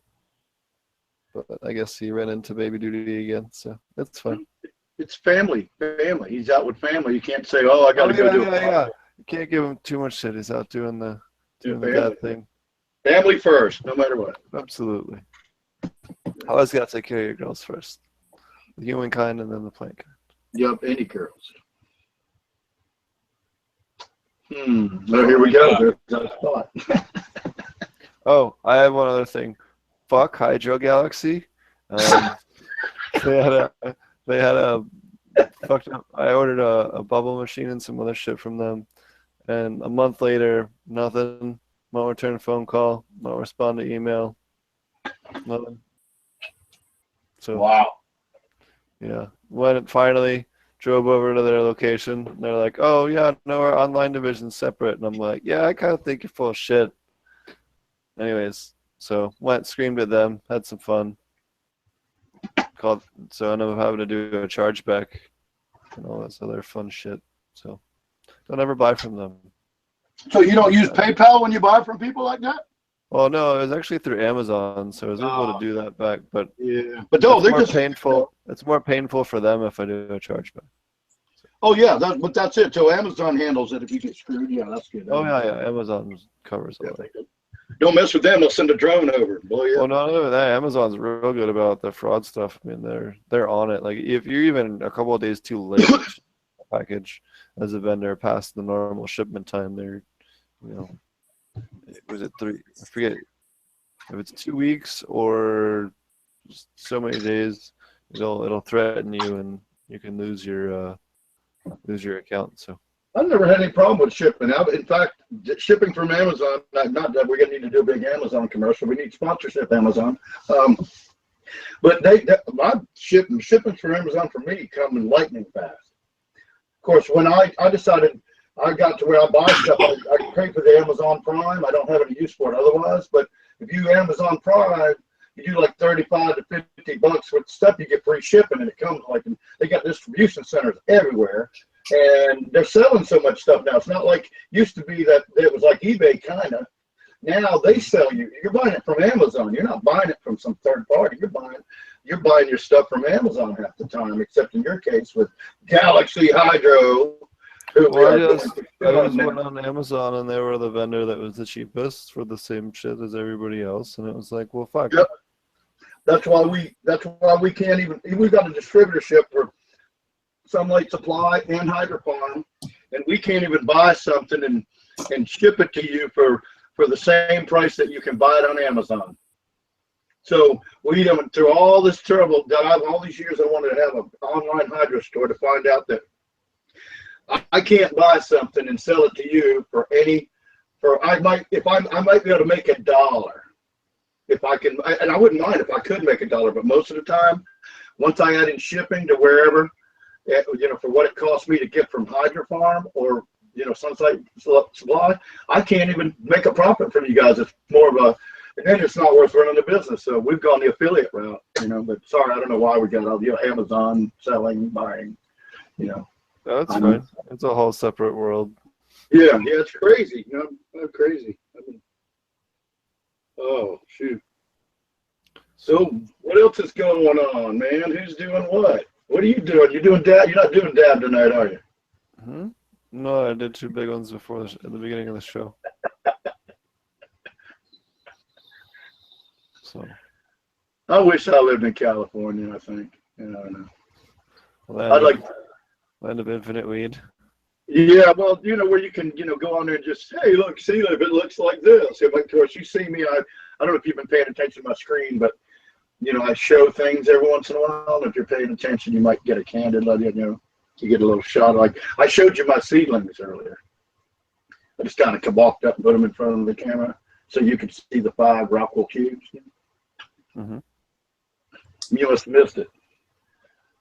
But I guess he ran into baby duty again, so that's fine. It's family. He's out with family. You can't say, oh, I got to go do it. Yeah. You can't give him too much shit. He's out doing the bad thing. Family first, no matter what. Absolutely. Always got to take care of your girls first. The humankind and then the plant kind. Yep, any girls. Well, here we go. There's a spot. Oh, I have one other thing. Fuck Hydro Galaxy. They had a fucked up. I ordered a bubble machine and some other shit from them, and a month later, nothing. Won't return phone call. Won't respond to email. Nothing. So wow. Yeah, when it finally drove over to their location, they're like, "Oh yeah, no, our online division's separate," and I'm like, "Yeah, I kind of think you're full of shit." Anyways, so screamed at them, had some fun. So I ended up having to do a chargeback and all this other fun shit. So don't ever buy from them. So you don't use PayPal when you buy from people like that? Well, no, it was actually through Amazon, so I was able to do that back. But yeah, but no, they're just painful. It's more painful for them if I do a chargeback. Oh yeah, but that's it. So Amazon handles it if you get screwed. Yeah, that's good. Oh yeah, Amazon covers all that. Don't mess with them. They'll send a drone over and blow you up. Well, not only that, Amazon's real good about the fraud stuff. I mean, they're on it. Like if you're even a couple of days too late, package as a vendor past the normal shipment time, they're, was it 3? I forget if it's 2 weeks or so many days. It'll threaten you, and you can lose your account. So. I've never had any problem with shipping. In fact, shipping from Amazon, not that we're going to need to do a big Amazon commercial. We need sponsorship, Amazon. But my shipping from Amazon for me come in lightning fast. Of course, when I decided I got to where I buy stuff, I pay for the Amazon Prime. I don't have any use for it otherwise. But if you Amazon Prime, you do like $35 to $50 worth of stuff, you get free shipping, and it comes they got distribution centers everywhere. And they're selling so much stuff now. It's not like used to be that it was like eBay kind of. Now they sell you. You're buying it from Amazon. You're not buying it from some third party. You're buying your stuff from Amazon half the time, except in your case with Galaxy Hydro. I just went on Amazon and they were the vendor that was the cheapest for the same shit as everybody else, and it was like, well, fuck. Yep. That's why we can't even. We got a distributorship for Sunlight Supply and Hydroponic, and we can't even buy something and ship it to you for the same price that you can buy it on Amazon. So we went through all this trouble that all these years I wanted to have an online hydro store to find out that I can't buy something and sell it to you I might be able to make $1 if I can, and I wouldn't mind if I could make $1, but most of the time, once I add in shipping to wherever, for what it costs me to get from Hydro Farm or Sunlight Supply, I can't even make a profit from you guys. It's more of a, and then it's not worth running the business. So we've gone the affiliate route, but sorry, I don't know why we got all Amazon selling, buying, That's fine. It's a whole separate world. Yeah, it's crazy. Crazy. Oh shoot. So what else is going on, man? Who's doing what? What are you doing? You're doing dab. You're not doing dab tonight, are you? Hmm? No, I did 2 big ones before at the beginning of the show. So. I wish I lived in California. I think. I don't know. I'd like land of infinite weed. Yeah, well, where you can, go on there and just, hey, look, see if it looks like this. Of course, you see me. I don't know if you've been paying attention to my screen, but I show things every once in a while. If you're paying attention, you might get a candid, you get a little shot. Like I showed you my seedlings earlier. I just kind of kaboked up and put them in front of the camera so you could see the 5 Rockwell cubes. Mm-hmm. You must have missed it.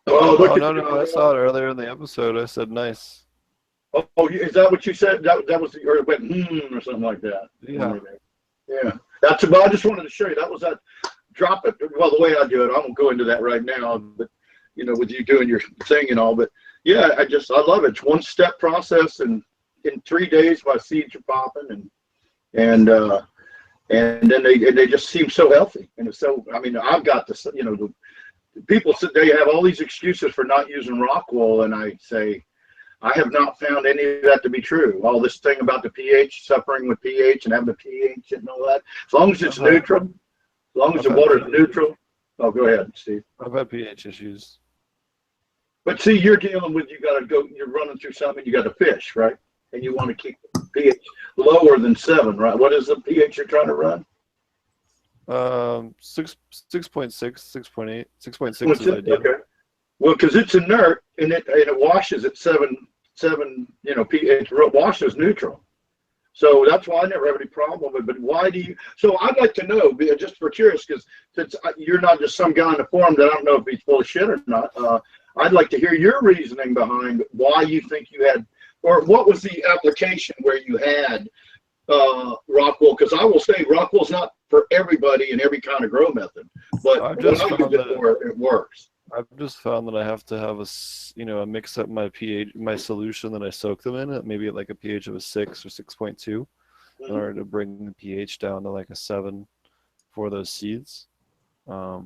Oh, no, I saw it earlier in the episode. I said nice. Oh, is that what you said? That was, or it went or something like that. Yeah. Yeah. That's about. I just wanted to show you. That was that. Drop it. Well, the way I do it, I won't go into that right now. But with you doing your thing and all. But yeah, I love it. It's 1-step process, and in 3 days my seeds are popping, and then they just seem so healthy. And it's so. I mean, I've got this. The people said they have all these excuses for not using Rockwool, and I say, I have not found any of that to be true. All this thing about the pH, suffering with pH and having the pH and all that. As long as it's neutral, as long as the water is neutral. Oh, go ahead, Steve. I've had pH issues. But see, you're dealing with, you're running through something, you got to fish, right? And you want to keep the pH lower than 7, right? What is the pH you're trying to run? 6.6, 6.8, 6.6 is ideal. Okay. Well, because it's inert and it washes at 7, pH. It washes neutral. So that's why I never have any problem with it. But why do you? So I'd like to know, just for curious, because since you're not just some guy in the forum that I don't know if he's full of shit or not. I'd like to hear your reasoning behind why you think you had, or what was the application where you had Rockwool? Because I will say Rockwool's not for everybody in every kind of grow method, but when I use it for it works. I've just found that I have to have a mix up my pH, my solution that I soak them in, maybe at like a pH of a 6 or 6.2, in order to bring the pH down to like a 7 for those seeds. Well,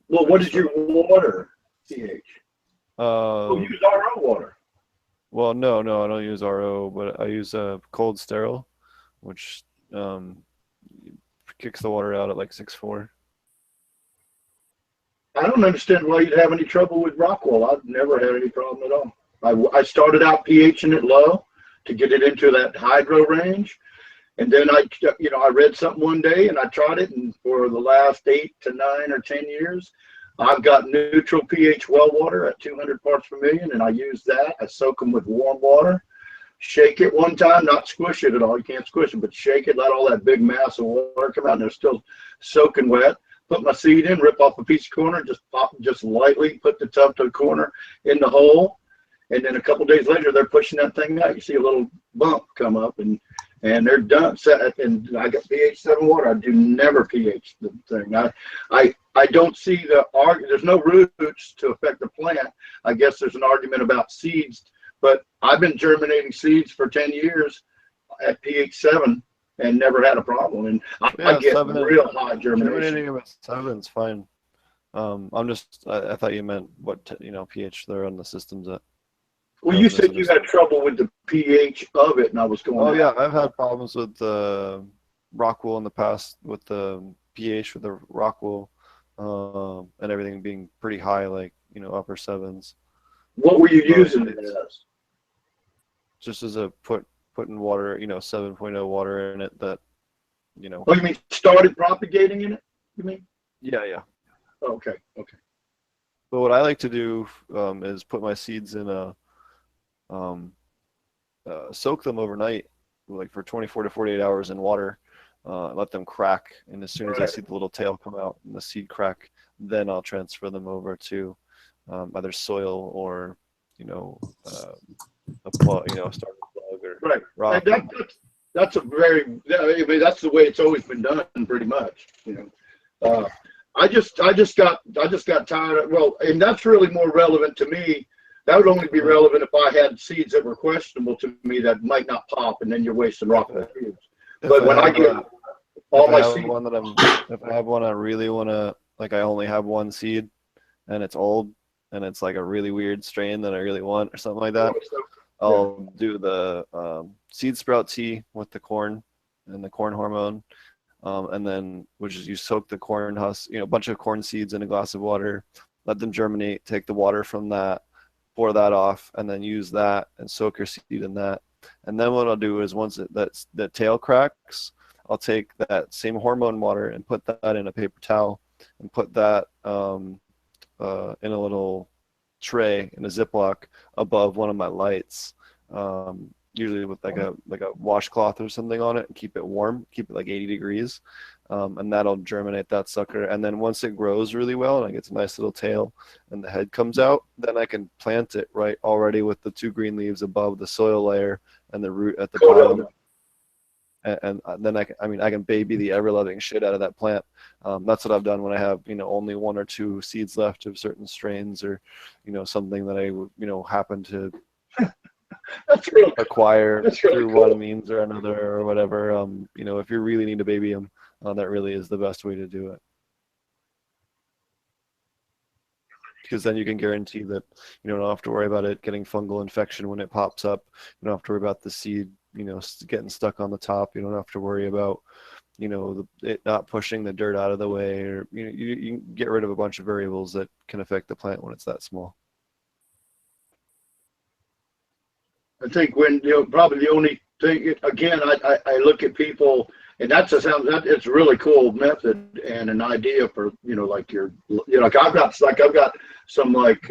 what is your water pH? You use RO water. Well, no, I don't use RO, but I use cold sterile, which kicks the water out at like 6.4. I don't understand why you'd have any trouble with Rockwool. I've never had any problem at all. I started out pHing it low to get it into that hydro range. And then I read something one day and I tried it. And for the last 8 to 9 or 10 years, I've got neutral pH well water at 200 parts per million. And I use that. I soak them with warm water, shake it one time, not squish it at all. You can't squish it, but shake it, let all that big mass of water come out. And they're still soaking wet. Put my seed in, rip off a piece of corner, just lightly put the tub to the corner in the hole, and then a couple days later they're pushing that thing out. You see a little bump come up, and they're done. And I got pH 7 water. I do never pH the thing. I don't see there's no roots to affect the plant. I guess there's an argument about seeds, but I've been germinating seeds for 10 years at pH 7. And never had a problem, and I get 7, real high germination. Germinating about 7 is fine. I thought you meant what pH they're on the systems at. Well, you said you had trouble with the pH of it, and I was going. Oh yeah, I've had problems with the Rockwool in the past with the pH with the Rockwool, and everything being pretty high, like upper 7s. What were you using it as? just as a putting water, 7.0 water in it that, Oh, you mean started propagating in it? You mean? Yeah. Oh, okay. But what I like to do is put my seeds in soak them overnight, like for 24 to 48 hours in water, let them crack. And as soon as I see the little tail come out and the seed crack, then I'll transfer them over to either soil or, a plug, starter plug or Right. rock. That's a very. I mean, that's the way it's always been done, pretty much. I just got tired of, well, and that's really more relevant to me. That would only be relevant if I had seeds that were questionable to me that might not pop, and then you're wasting rock seeds. But when I get all my seeds, if I have one I really want to, like I only have one seed and it's old and it's like a really weird strain that I really want or something like that, I'll do the seed sprout tea with the corn and the corn hormone. And then, which is you soak the corn husk, a bunch of corn seeds in a glass of water, let them germinate, take the water from that, pour that off, and then use that and soak your seed in that. And then what I'll do is once the tail cracks, I'll take that same hormone water and put that in a paper towel and put that in a little tray in a Ziploc above one of my lights. Usually with like a washcloth or something on it, and keep it warm, keep it like 80 degrees, and that'll germinate that sucker. And then once it grows really well and it gets a nice little tail and the head comes out, then I can plant it right already with the 2 green leaves above the soil layer and the root at the bottom. And then I can baby the ever-loving shit out of that plant. That's what I've done when I have only 1 or 2 seeds left of certain strains or something that I would happen to that's real acquire that's really through cool. one means or another or whatever. If you really need to baby them, that really is the best way to do it. Because then you can guarantee that you don't have to worry about it getting fungal infection when it pops up. You don't have to worry about the seed, getting stuck on the top. You don't have to worry about, it not pushing the dirt out of the way, or you can get rid of a bunch of variables that can affect the plant when it's that small. I think when probably the only thing again, I look at people, and it's a really cool method and an idea for like I've got some like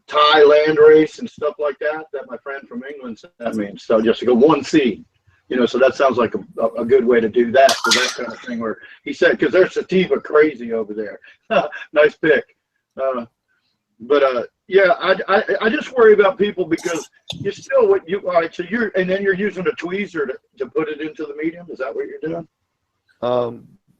Thai land race and stuff like that my friend from England sent me. So just to go 1 seed, so that sounds like a good way to do that for that kind of thing. Where he said, because they're sativa crazy over there. Nice pick. Yeah, I just worry about people because you still all right. So you're using a tweezer to put it into the medium. Is that what you're doing?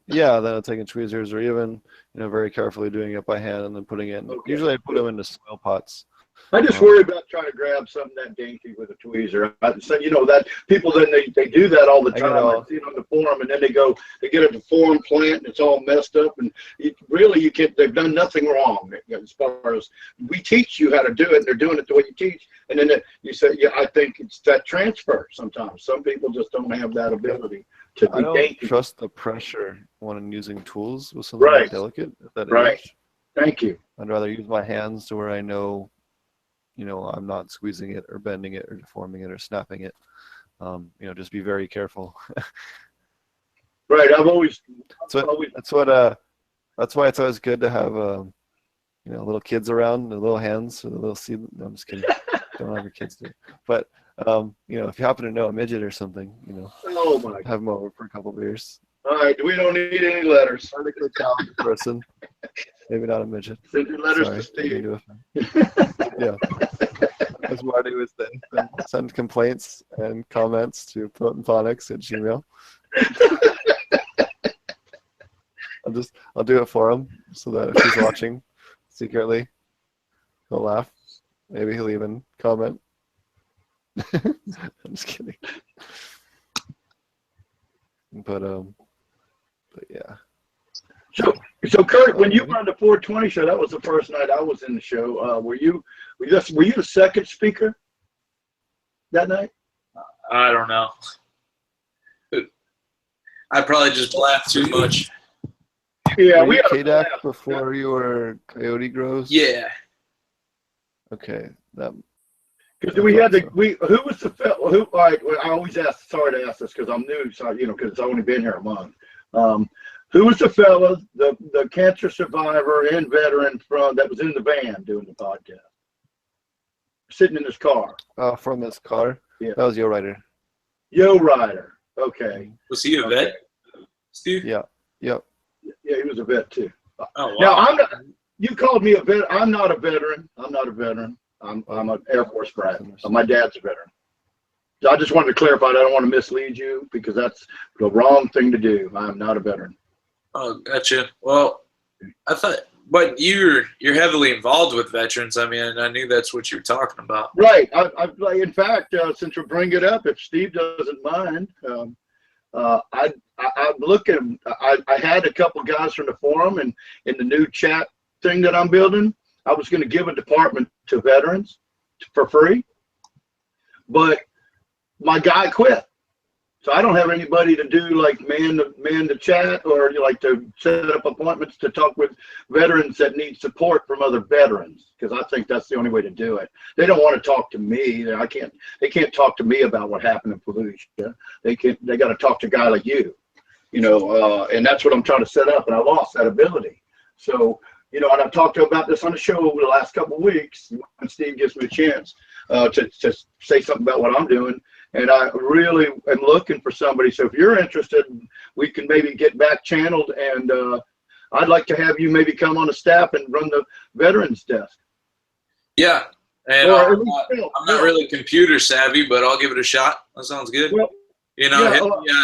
Yeah, then I'm taking tweezers or even very carefully doing it by hand and then putting it in. Okay. Usually I put them into soil pots. I just worry about trying to grab something that dainty with a tweezer. So that people then they do that all the time. I see it on the forum, and then they get a deformed plant and it's all messed up. And they've done nothing wrong as far as we teach you how to do it. And they're doing it the way you teach, and then you say, yeah, I think it's that transfer. Sometimes some people just don't have that ability to be dainty. I don't trust the pressure when I'm using tools with something that delicate. Right. Thank you. I'd rather use my hands to where I know. I'm not squeezing it or bending it or deforming it or snapping it. Just be very careful. Right. That's why it's always good to have, little kids around, the little hands or the little seed. No, I'm just kidding. Don't have your kids do it. But, if you happen to know a midget or something, oh my God. Have them over for a couple beers. All right. We don't need any letters. I think a talented person. Maybe not a midget. Send your letters to Steve. Yeah. As Marty was saying, send complaints and comments to Ponics@gmail. I'll do it for him so that if he's watching secretly, he'll laugh. Maybe he'll even comment. I'm just kidding. But yeah. So Kurt, when you were on the 420 show, that was the first night I was in the show. Were you the second speaker that night? I don't know. I probably just laughed too much. Yeah, we had KDAC before you were Coyote Grows. Yeah. Okay, Because we had the who was the fellow who like I always ask, sorry to ask this because I'm new, so because it's only been here a month. Who was the fellow, the cancer survivor and veteran from that was in the van doing the podcast, sitting in his car? From his car. Yeah, that was Yo Rider. Yo Rider. Okay. Was he a vet, Steve? Yeah. Yep. Yeah, he was a vet too. Oh, wow. Now I'm not. You called me a vet. I'm not a veteran. I'm an Air Force brat. My dad's a veteran. So I just wanted to clarify. I don't want to mislead you because that's the wrong thing to do. I'm not a veteran. Oh, gotcha. Well, I thought, but you're heavily involved with veterans. I mean, I knew that's what you were talking about. Right. In fact, since we bring it up, if Steve doesn't mind, I'm looking. I had a couple guys from the forum and in the new chat thing that I'm building. I was going to give a department to veterans for free, but my guy quit. So I don't have anybody to do like man the chat or like to set up appointments to talk with veterans that need support from other veterans, because I think that's the only way to do it. They don't want to talk to me. They can't talk to me about what happened in Fallujah. They got to talk to a guy like you, and that's what I'm trying to set up, and I lost that ability. So, and I've talked to him about this on the show over the last couple of weeks, and Steve gives me a chance to say something about what I'm doing. And I really am looking for somebody. So if you're interested, we can maybe get back channeled, and I'd like to have you maybe come on the staff and run the veterans desk. Yeah, and I'm not really computer savvy, but I'll give it a shot. That sounds good. Well,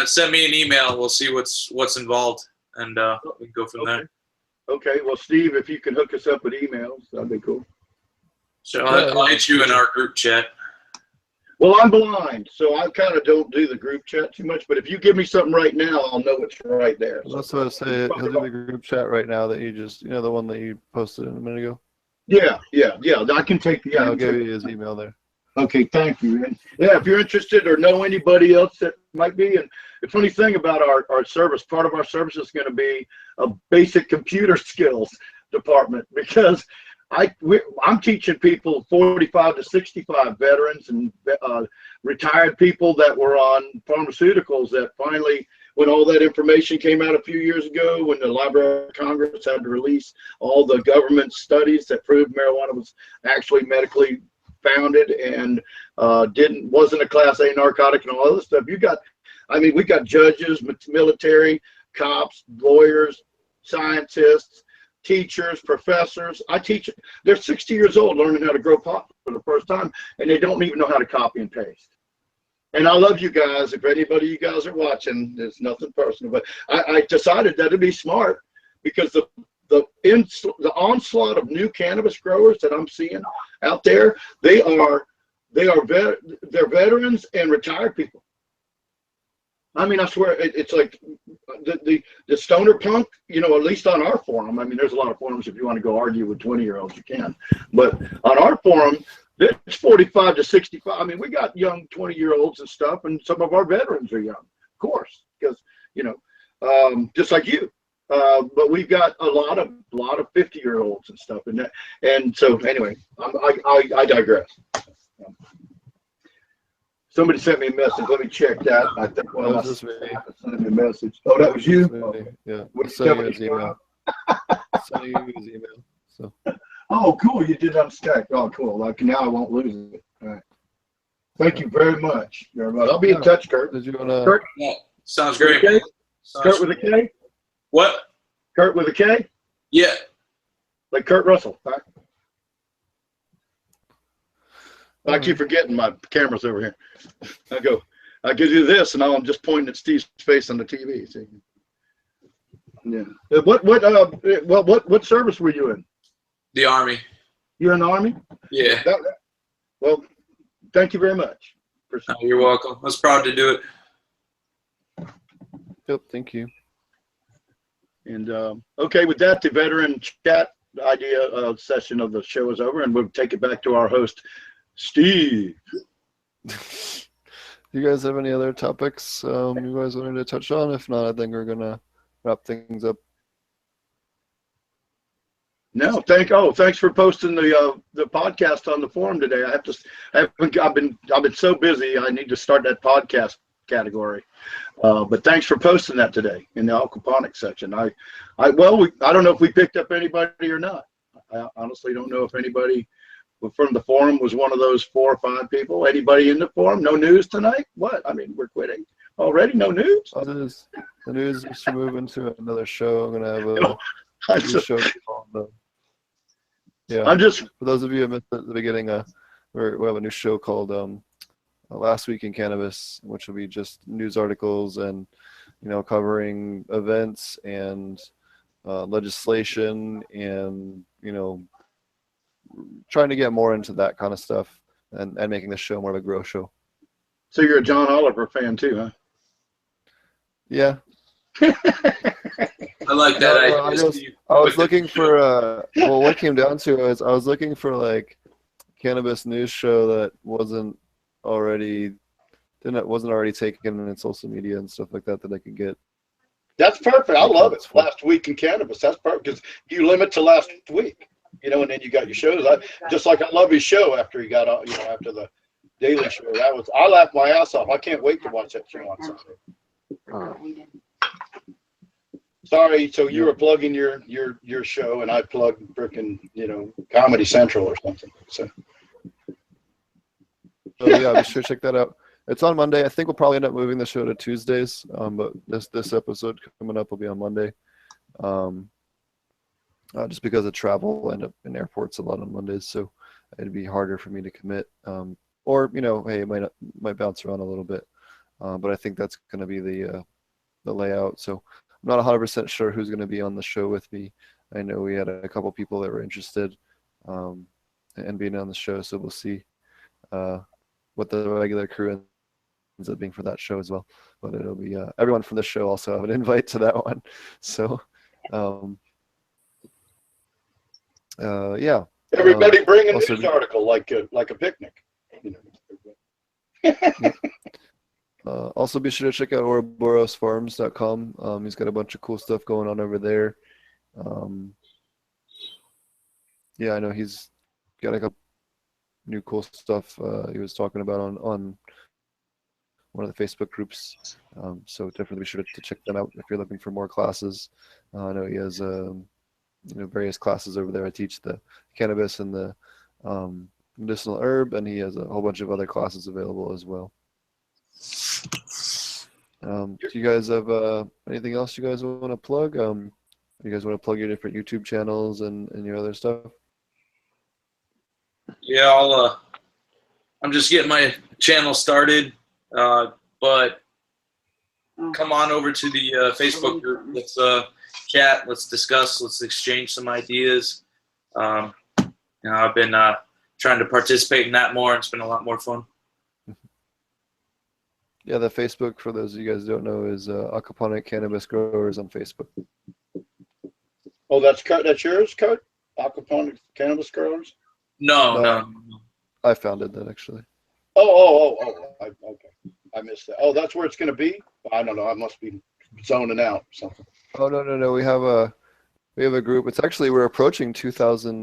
send me an email. We'll see what's involved, and we can go from there. Okay. Well, Steve, if you can hook us up with emails, that'd be cool. So I'll hit you in our group chat. Well, I'm blind, so I kind of don't do the group chat too much. But if you give me something right now, I'll know it's right there. So. That's what I say. He'll do the group chat right now that you just, the one that you posted a minute ago. Yeah. I can take the. I'll give you his email there. Okay, thank you. And yeah, if you're interested or know anybody else that might be, and the funny thing about our service, part of our service is going to be a basic computer skills department, because I'm teaching people 45 to 65 veterans and retired people that were on pharmaceuticals that finally, when all that information came out a few years ago, when the Library of Congress had to release all the government studies that proved marijuana was actually medically founded and wasn't a Class A narcotic and all this stuff. We got judges, military, cops, lawyers, scientists, teachers, professors. They're 60 years old learning how to grow pot for the first time, and they don't even know how to copy and paste. And I love you guys. If anybody of you guys are watching, there's nothing personal, but I decided that it'd be smart, because the onslaught of new cannabis growers that I'm seeing out there, they're veterans and retired people. I mean, I swear, it's like the stoner punk, at least on our forum. I mean, there's a lot of forums. If you want to go argue with 20-year-olds, you can. But on our forum, it's 45 to 65. I mean, we got young 20-year-olds and stuff, and some of our veterans are young, of course, because, just like you. But we've got a lot of 50-year-olds and stuff in that. And so, anyway, I digress. Somebody sent me a message. Let me check that. I think one of my staff sent me a message. Oh, that was you? Yeah. Send you his email. Send you his email. So. Oh, cool. You did on Skype. Oh, cool. Like, now I won't lose it. All right. Thank you very much. I'll be in touch, Kurt. Did you want to? Kurt? Yeah. Sounds great. Kurt with a K? What? Kurt with a K? Yeah. Like Kurt Russell. Right? I keep forgetting my camera's over here. I give you this, and now I'm just pointing at Steve's face on the TV. See? Yeah. What service were you in? The Army. You're in the Army? Yeah. Well, thank you very much. You're welcome. I was proud to do it. Yep. Thank you. And okay, with that, the veteran chat idea session of the show is over, and we'll take it back to our host, Steve. You guys have any other topics you guys wanted to touch on? If not, I think we're gonna wrap things up. No, thanks for posting the podcast on the forum today. I've been so busy. I need to start that podcast category. But thanks for posting that today in the aquaponics section. I don't know if we picked up anybody or not. I honestly don't know if anybody from the forum was one of those 4 or 5 people. Anybody in the forum? No news tonight? What? I mean, we're quitting already. No news. The news is to move into another show. I'm gonna have a new show called. Yeah. I'm just for those of you who missed at the beginning. We have a new show called Last Week in Cannabis, which will be just news articles and covering events and legislation and trying to get more into that kind of stuff and making the show more of a grow show. So you're a John Oliver fan too, huh? Yeah. I like that. I was looking for well, what came down to is I was looking for like cannabis news show that wasn't already taken in social media and stuff like that I could get. That's perfect. I love it. Last Week in Cannabis. That's perfect because you limit to last week, and then you got your shows. Just like I love his show after he got out, after the Daily Show. I laughed my ass off. I can't wait to watch that show on Sunday. Sorry, so you were plugging your show and I plugged frickin' Comedy Central or something. So yeah, be sure to check that out. It's on Monday. I think we'll probably end up moving the show to Tuesdays. But this episode coming up will be on Monday. Just because of travel, we'll end up in airports a lot on Mondays, so it'd be harder for me to commit. Or hey, it might bounce around a little bit. But I think that's going to be the layout. So I'm not 100% sure who's going to be on the show with me. I know we had a couple people that were interested in being on the show, so we'll see what the regular crew ends up being for that show as well. But it'll be everyone from the show also have an invite to that one. So yeah. Everybody bring a news article like a picnic. Also be sure to check out ouroborosfarms.com. He's got a bunch of cool stuff going on over there. Yeah, I know he's got a couple new cool stuff he was talking about on one of the Facebook groups. So definitely be sure to check them out if you're looking for more classes. I know he has various classes over there. I teach the cannabis and the medicinal herb, and he has a whole bunch of other classes available as well. Do you guys have anything else you guys want to plug? You guys want to plug your different YouTube channels and your other stuff? Yeah, I'm just getting my channel started, but come on over to the Facebook group. Let's chat. Let's discuss. Let's exchange some ideas. I've been trying to participate in that more. It's been a lot more fun. Yeah, the Facebook, for those of you guys who don't know, is Aquaponic Cannabis Growers on Facebook. Oh, that's yours, Kurt? Aquaponic Cannabis Growers? No. I founded that, actually. Okay. I missed that. Oh, that's where it's going to be? I don't know. I must be zoning out or something. Oh, no. We have a group. It's actually, we're approaching 2,000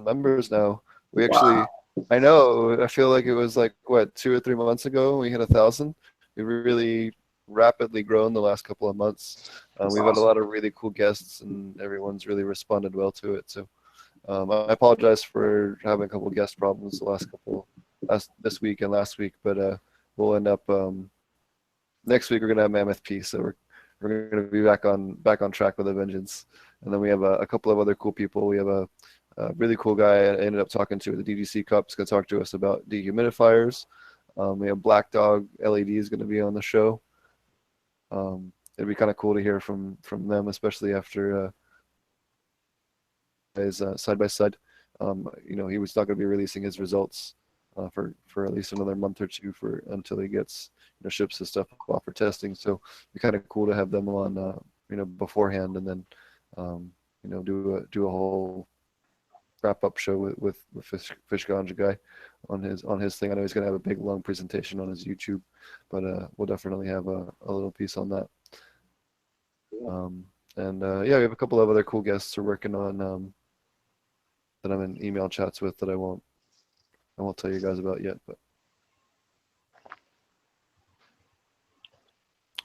members now. We actually... Wow. I know. I feel like it was like, 2 or 3 months ago we hit 1,000. We've really rapidly grown the last couple of months. We've had a lot of really cool guests, and everyone's really responded well to it. So I apologize for having a couple of guest problems this week and last week, but we'll end up next week. We're gonna have Mammoth P, so we're gonna be back on track with a vengeance. And then we have a couple of other cool people. We have a really cool guy I ended up talking to at the DGC Cup. He's going to talk to us about dehumidifiers. We have Black Dog LED is going to be on the show. It'd be kind of cool to hear from them, especially after his side by side. He was not going to be releasing his results for at least another month or two until he gets ships his stuff off for testing. So it'd be kind of cool to have them on beforehand, and then do a whole wrap-up show with Fish Ganja guy on his thing. I know he's going to have a big long presentation on his YouTube, but we'll definitely have a little piece on that. And yeah, we have a couple of other cool guests we're working on that I'm in email chats with that I won't tell you guys about yet. But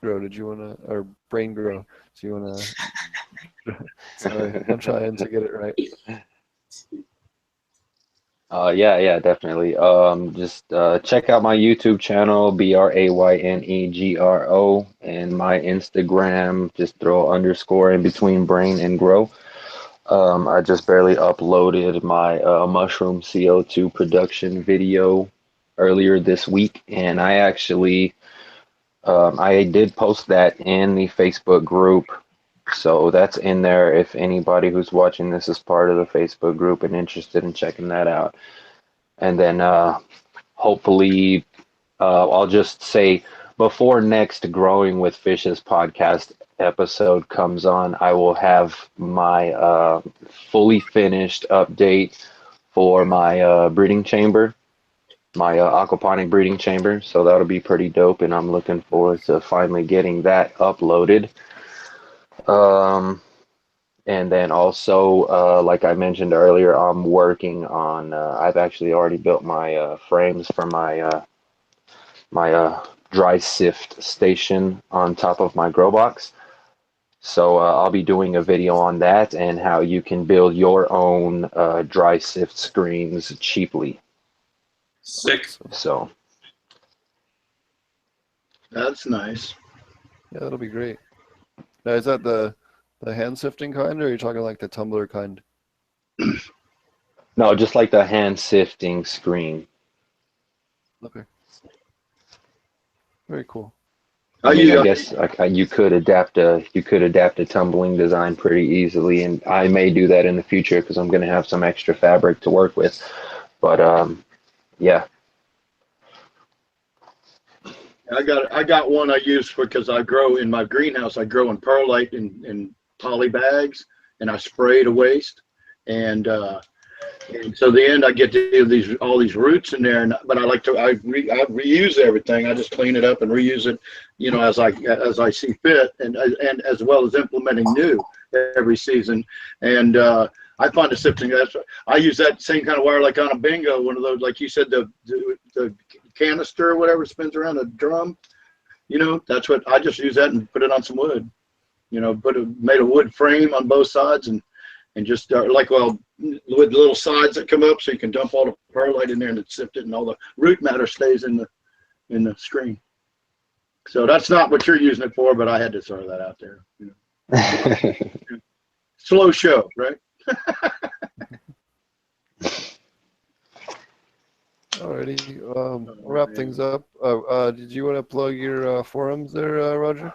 Grow, did you wanna, or Brain Grow? Do you wanna? Sorry, I'm trying to get it right. Yeah, definitely. Just check out my YouTube channel, BRAYNEGRO, and my Instagram. Just throw underscore in between Brain and Grow. I just barely uploaded my mushroom CO2 production video earlier this week, and I did post that in the Facebook group. So that's in there if anybody who's watching this is part of the Facebook group and interested in checking that out. And then hopefully, I'll just say before next Growing with Fishes podcast episode comes on, I will have my fully finished update for my breeding chamber, my aquaponic breeding chamber. So that'll be pretty dope, and I'm looking forward to finally getting that uploaded. And then also, like I mentioned earlier, I'm working on. I've actually already built my frames for my dry sift station on top of my grow box. So I'll be doing a video on that and how you can build your own dry sift screens cheaply. Sick. So That's nice. Yeah, that'll be great. Now, is that the hand sifting kind, or are you talking like the tumbler kind? no, just like the hand sifting screen. Okay. Very cool. I mean, I guess you could adapt a tumbling design pretty easily, and I may do that in the future because I'm going to have some extra fabric to work with. But yeah. I got one I use because I grow in my greenhouse. I grow in perlite in poly bags, and I spray to waste. And so the end I get to do all these roots in there. But I reuse everything. I just clean it up and reuse it, as I see fit, and as well as implementing new every season. And I find the sifting. I use that same kind of wire like on a bingo, one of those, like you said, the canister or whatever spins around a drum. That's what I just use that and put it on some wood. Made a wood frame on both sides and just with little sides that come up so you can dump all the perlite in there and sift it, and all the root matter stays in the screen. So that's not what you're using it for, but I had to throw that out there. Slow show, right? Alrighty, we'll wrap things up. Did you want to plug your forums there, Roger?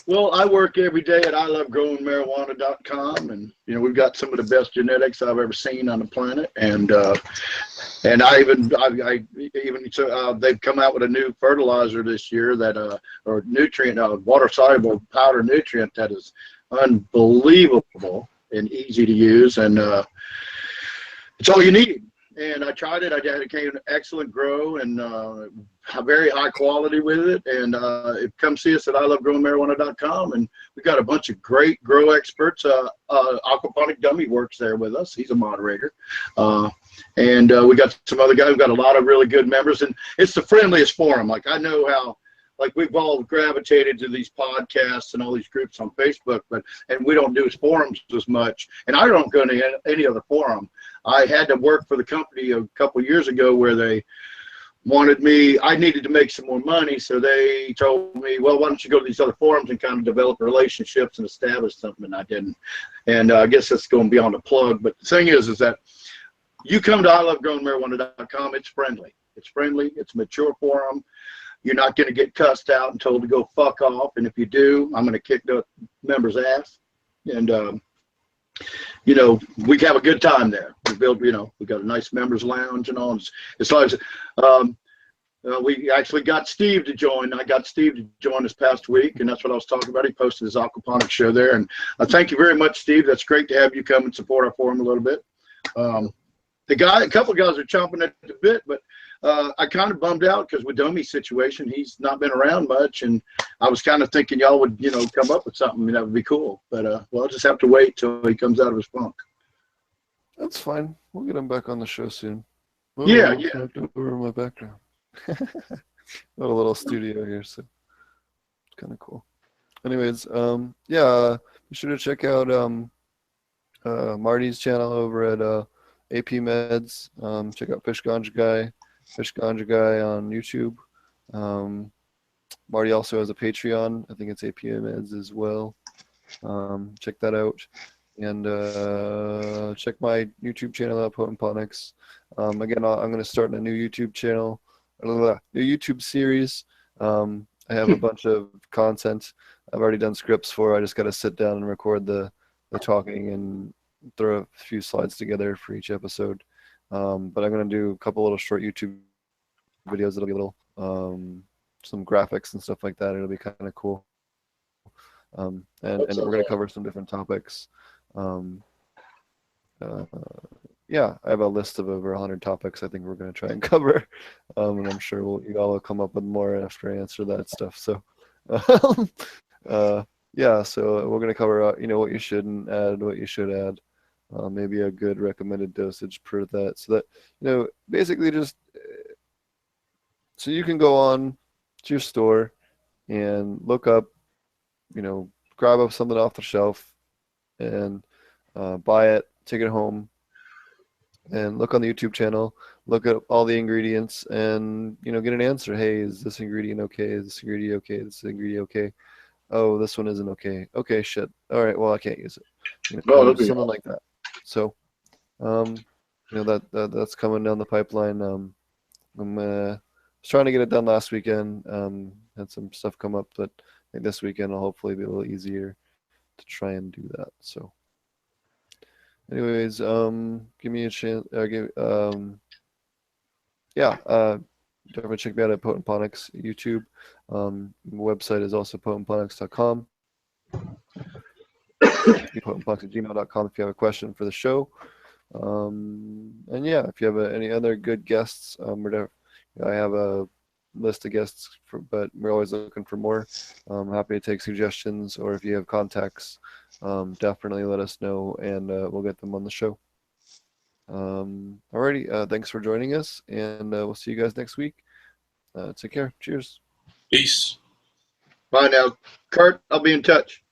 Well, I work every day at ilovegrowingmarijuana.com, and we've got some of the best genetics I've ever seen on the planet, and they've come out with a new fertilizer this year or nutrient, water soluble powder nutrient that is unbelievable and easy to use, and it's all you need. And I tried it. It came an excellent grow and very high quality with it. And come see us at ilovegrowingmarijuana.com. And we got a bunch of great grow experts. Aquaponic Dummy works there with us. He's a moderator. And we got some other guys. We've got a lot of really good members. And it's the friendliest forum. Like, I know how, we've all gravitated to these podcasts and all these groups on Facebook, and we don't do forums as much. And I don't go to any other forum. I had to work for the company a couple of years ago where they wanted me, I needed to make some more money. So they told me, well, why don't you go to these other forums and kind of develop relationships and establish something, and I didn't. And I guess that's going beyond a plug. But the thing is that you come to ilovegrowingmarijuana.com, it's friendly. It's friendly. It's a mature forum. You're not going to get cussed out and told to go fuck off. And if you do, I'm going to kick the members' ass. And, we have a good time there. We built, we got a nice members lounge and all. It's like, we actually got Steve to join. I got Steve to join this past week, and that's what I was talking about. He posted his aquaponics show there. And thank you very much, Steve. That's great to have you come and support our forum a little bit. a couple of guys are chomping at the bit, but I kind of bummed out because with Domi's situation, he's not been around much, and I was kind of thinking y'all would, come up with something that would be cool. But I'll just have to wait till he comes out of his funk. That's fine. We'll get him back on the show soon. Oh, Yeah, it's knocked over in my background. Got a little studio here, so it's kind of cool. Anyways, yeah, be sure to check out Marty's channel over at AP Meds. Check out Fish Ganja Guy on YouTube. Marty also has a Patreon. I think it's AP Meds as well. Check that out. And check my YouTube channel out, Ponics. Again, I'm going to start a new YouTube channel, new YouTube series. I have a bunch of content I've already done scripts for. I just got to sit down and record the talking and throw a few slides together for each episode. But I'm going to do a couple little short YouTube videos that'll be a little, some graphics and stuff like that. It'll be kind of cool. And we're going to cover some different topics. Yeah, I have a list of over 100 topics I think we're going to try and cover. And I'm sure you all will come up with more after I answer that stuff. So, yeah, so we're going to cover, what you shouldn't add, what you should add. Maybe a good recommended dosage per that. So that, basically just, so you can go on to your store and look up, grab up something off the shelf and buy it, take it home, and look on the YouTube channel, look at all the ingredients, and get an answer. Hey, is this ingredient okay? Is this ingredient okay? Is this ingredient okay? Oh, this one isn't okay. Okay, shit. All right, well, I can't use it. Something like that. So, that's coming down the pipeline. I'm was trying to get it done last weekend. Had some stuff come up, but I think this weekend will hopefully be a little easier to try and do that. So, anyways, give me a chance. Definitely check me out at Ponics YouTube. Website is also potentponics.com. potentponics@gmail.com if you have a question for the show. And yeah, if you have any other good guests, I have a list of guests, but we're always looking for more. I'm happy to take suggestions, or if you have contacts, definitely let us know, and we'll get them on the show. Alrighty, thanks for joining us, and we'll see you guys next week. Take care. Cheers. Peace. Bye now. Kurt, I'll be in touch.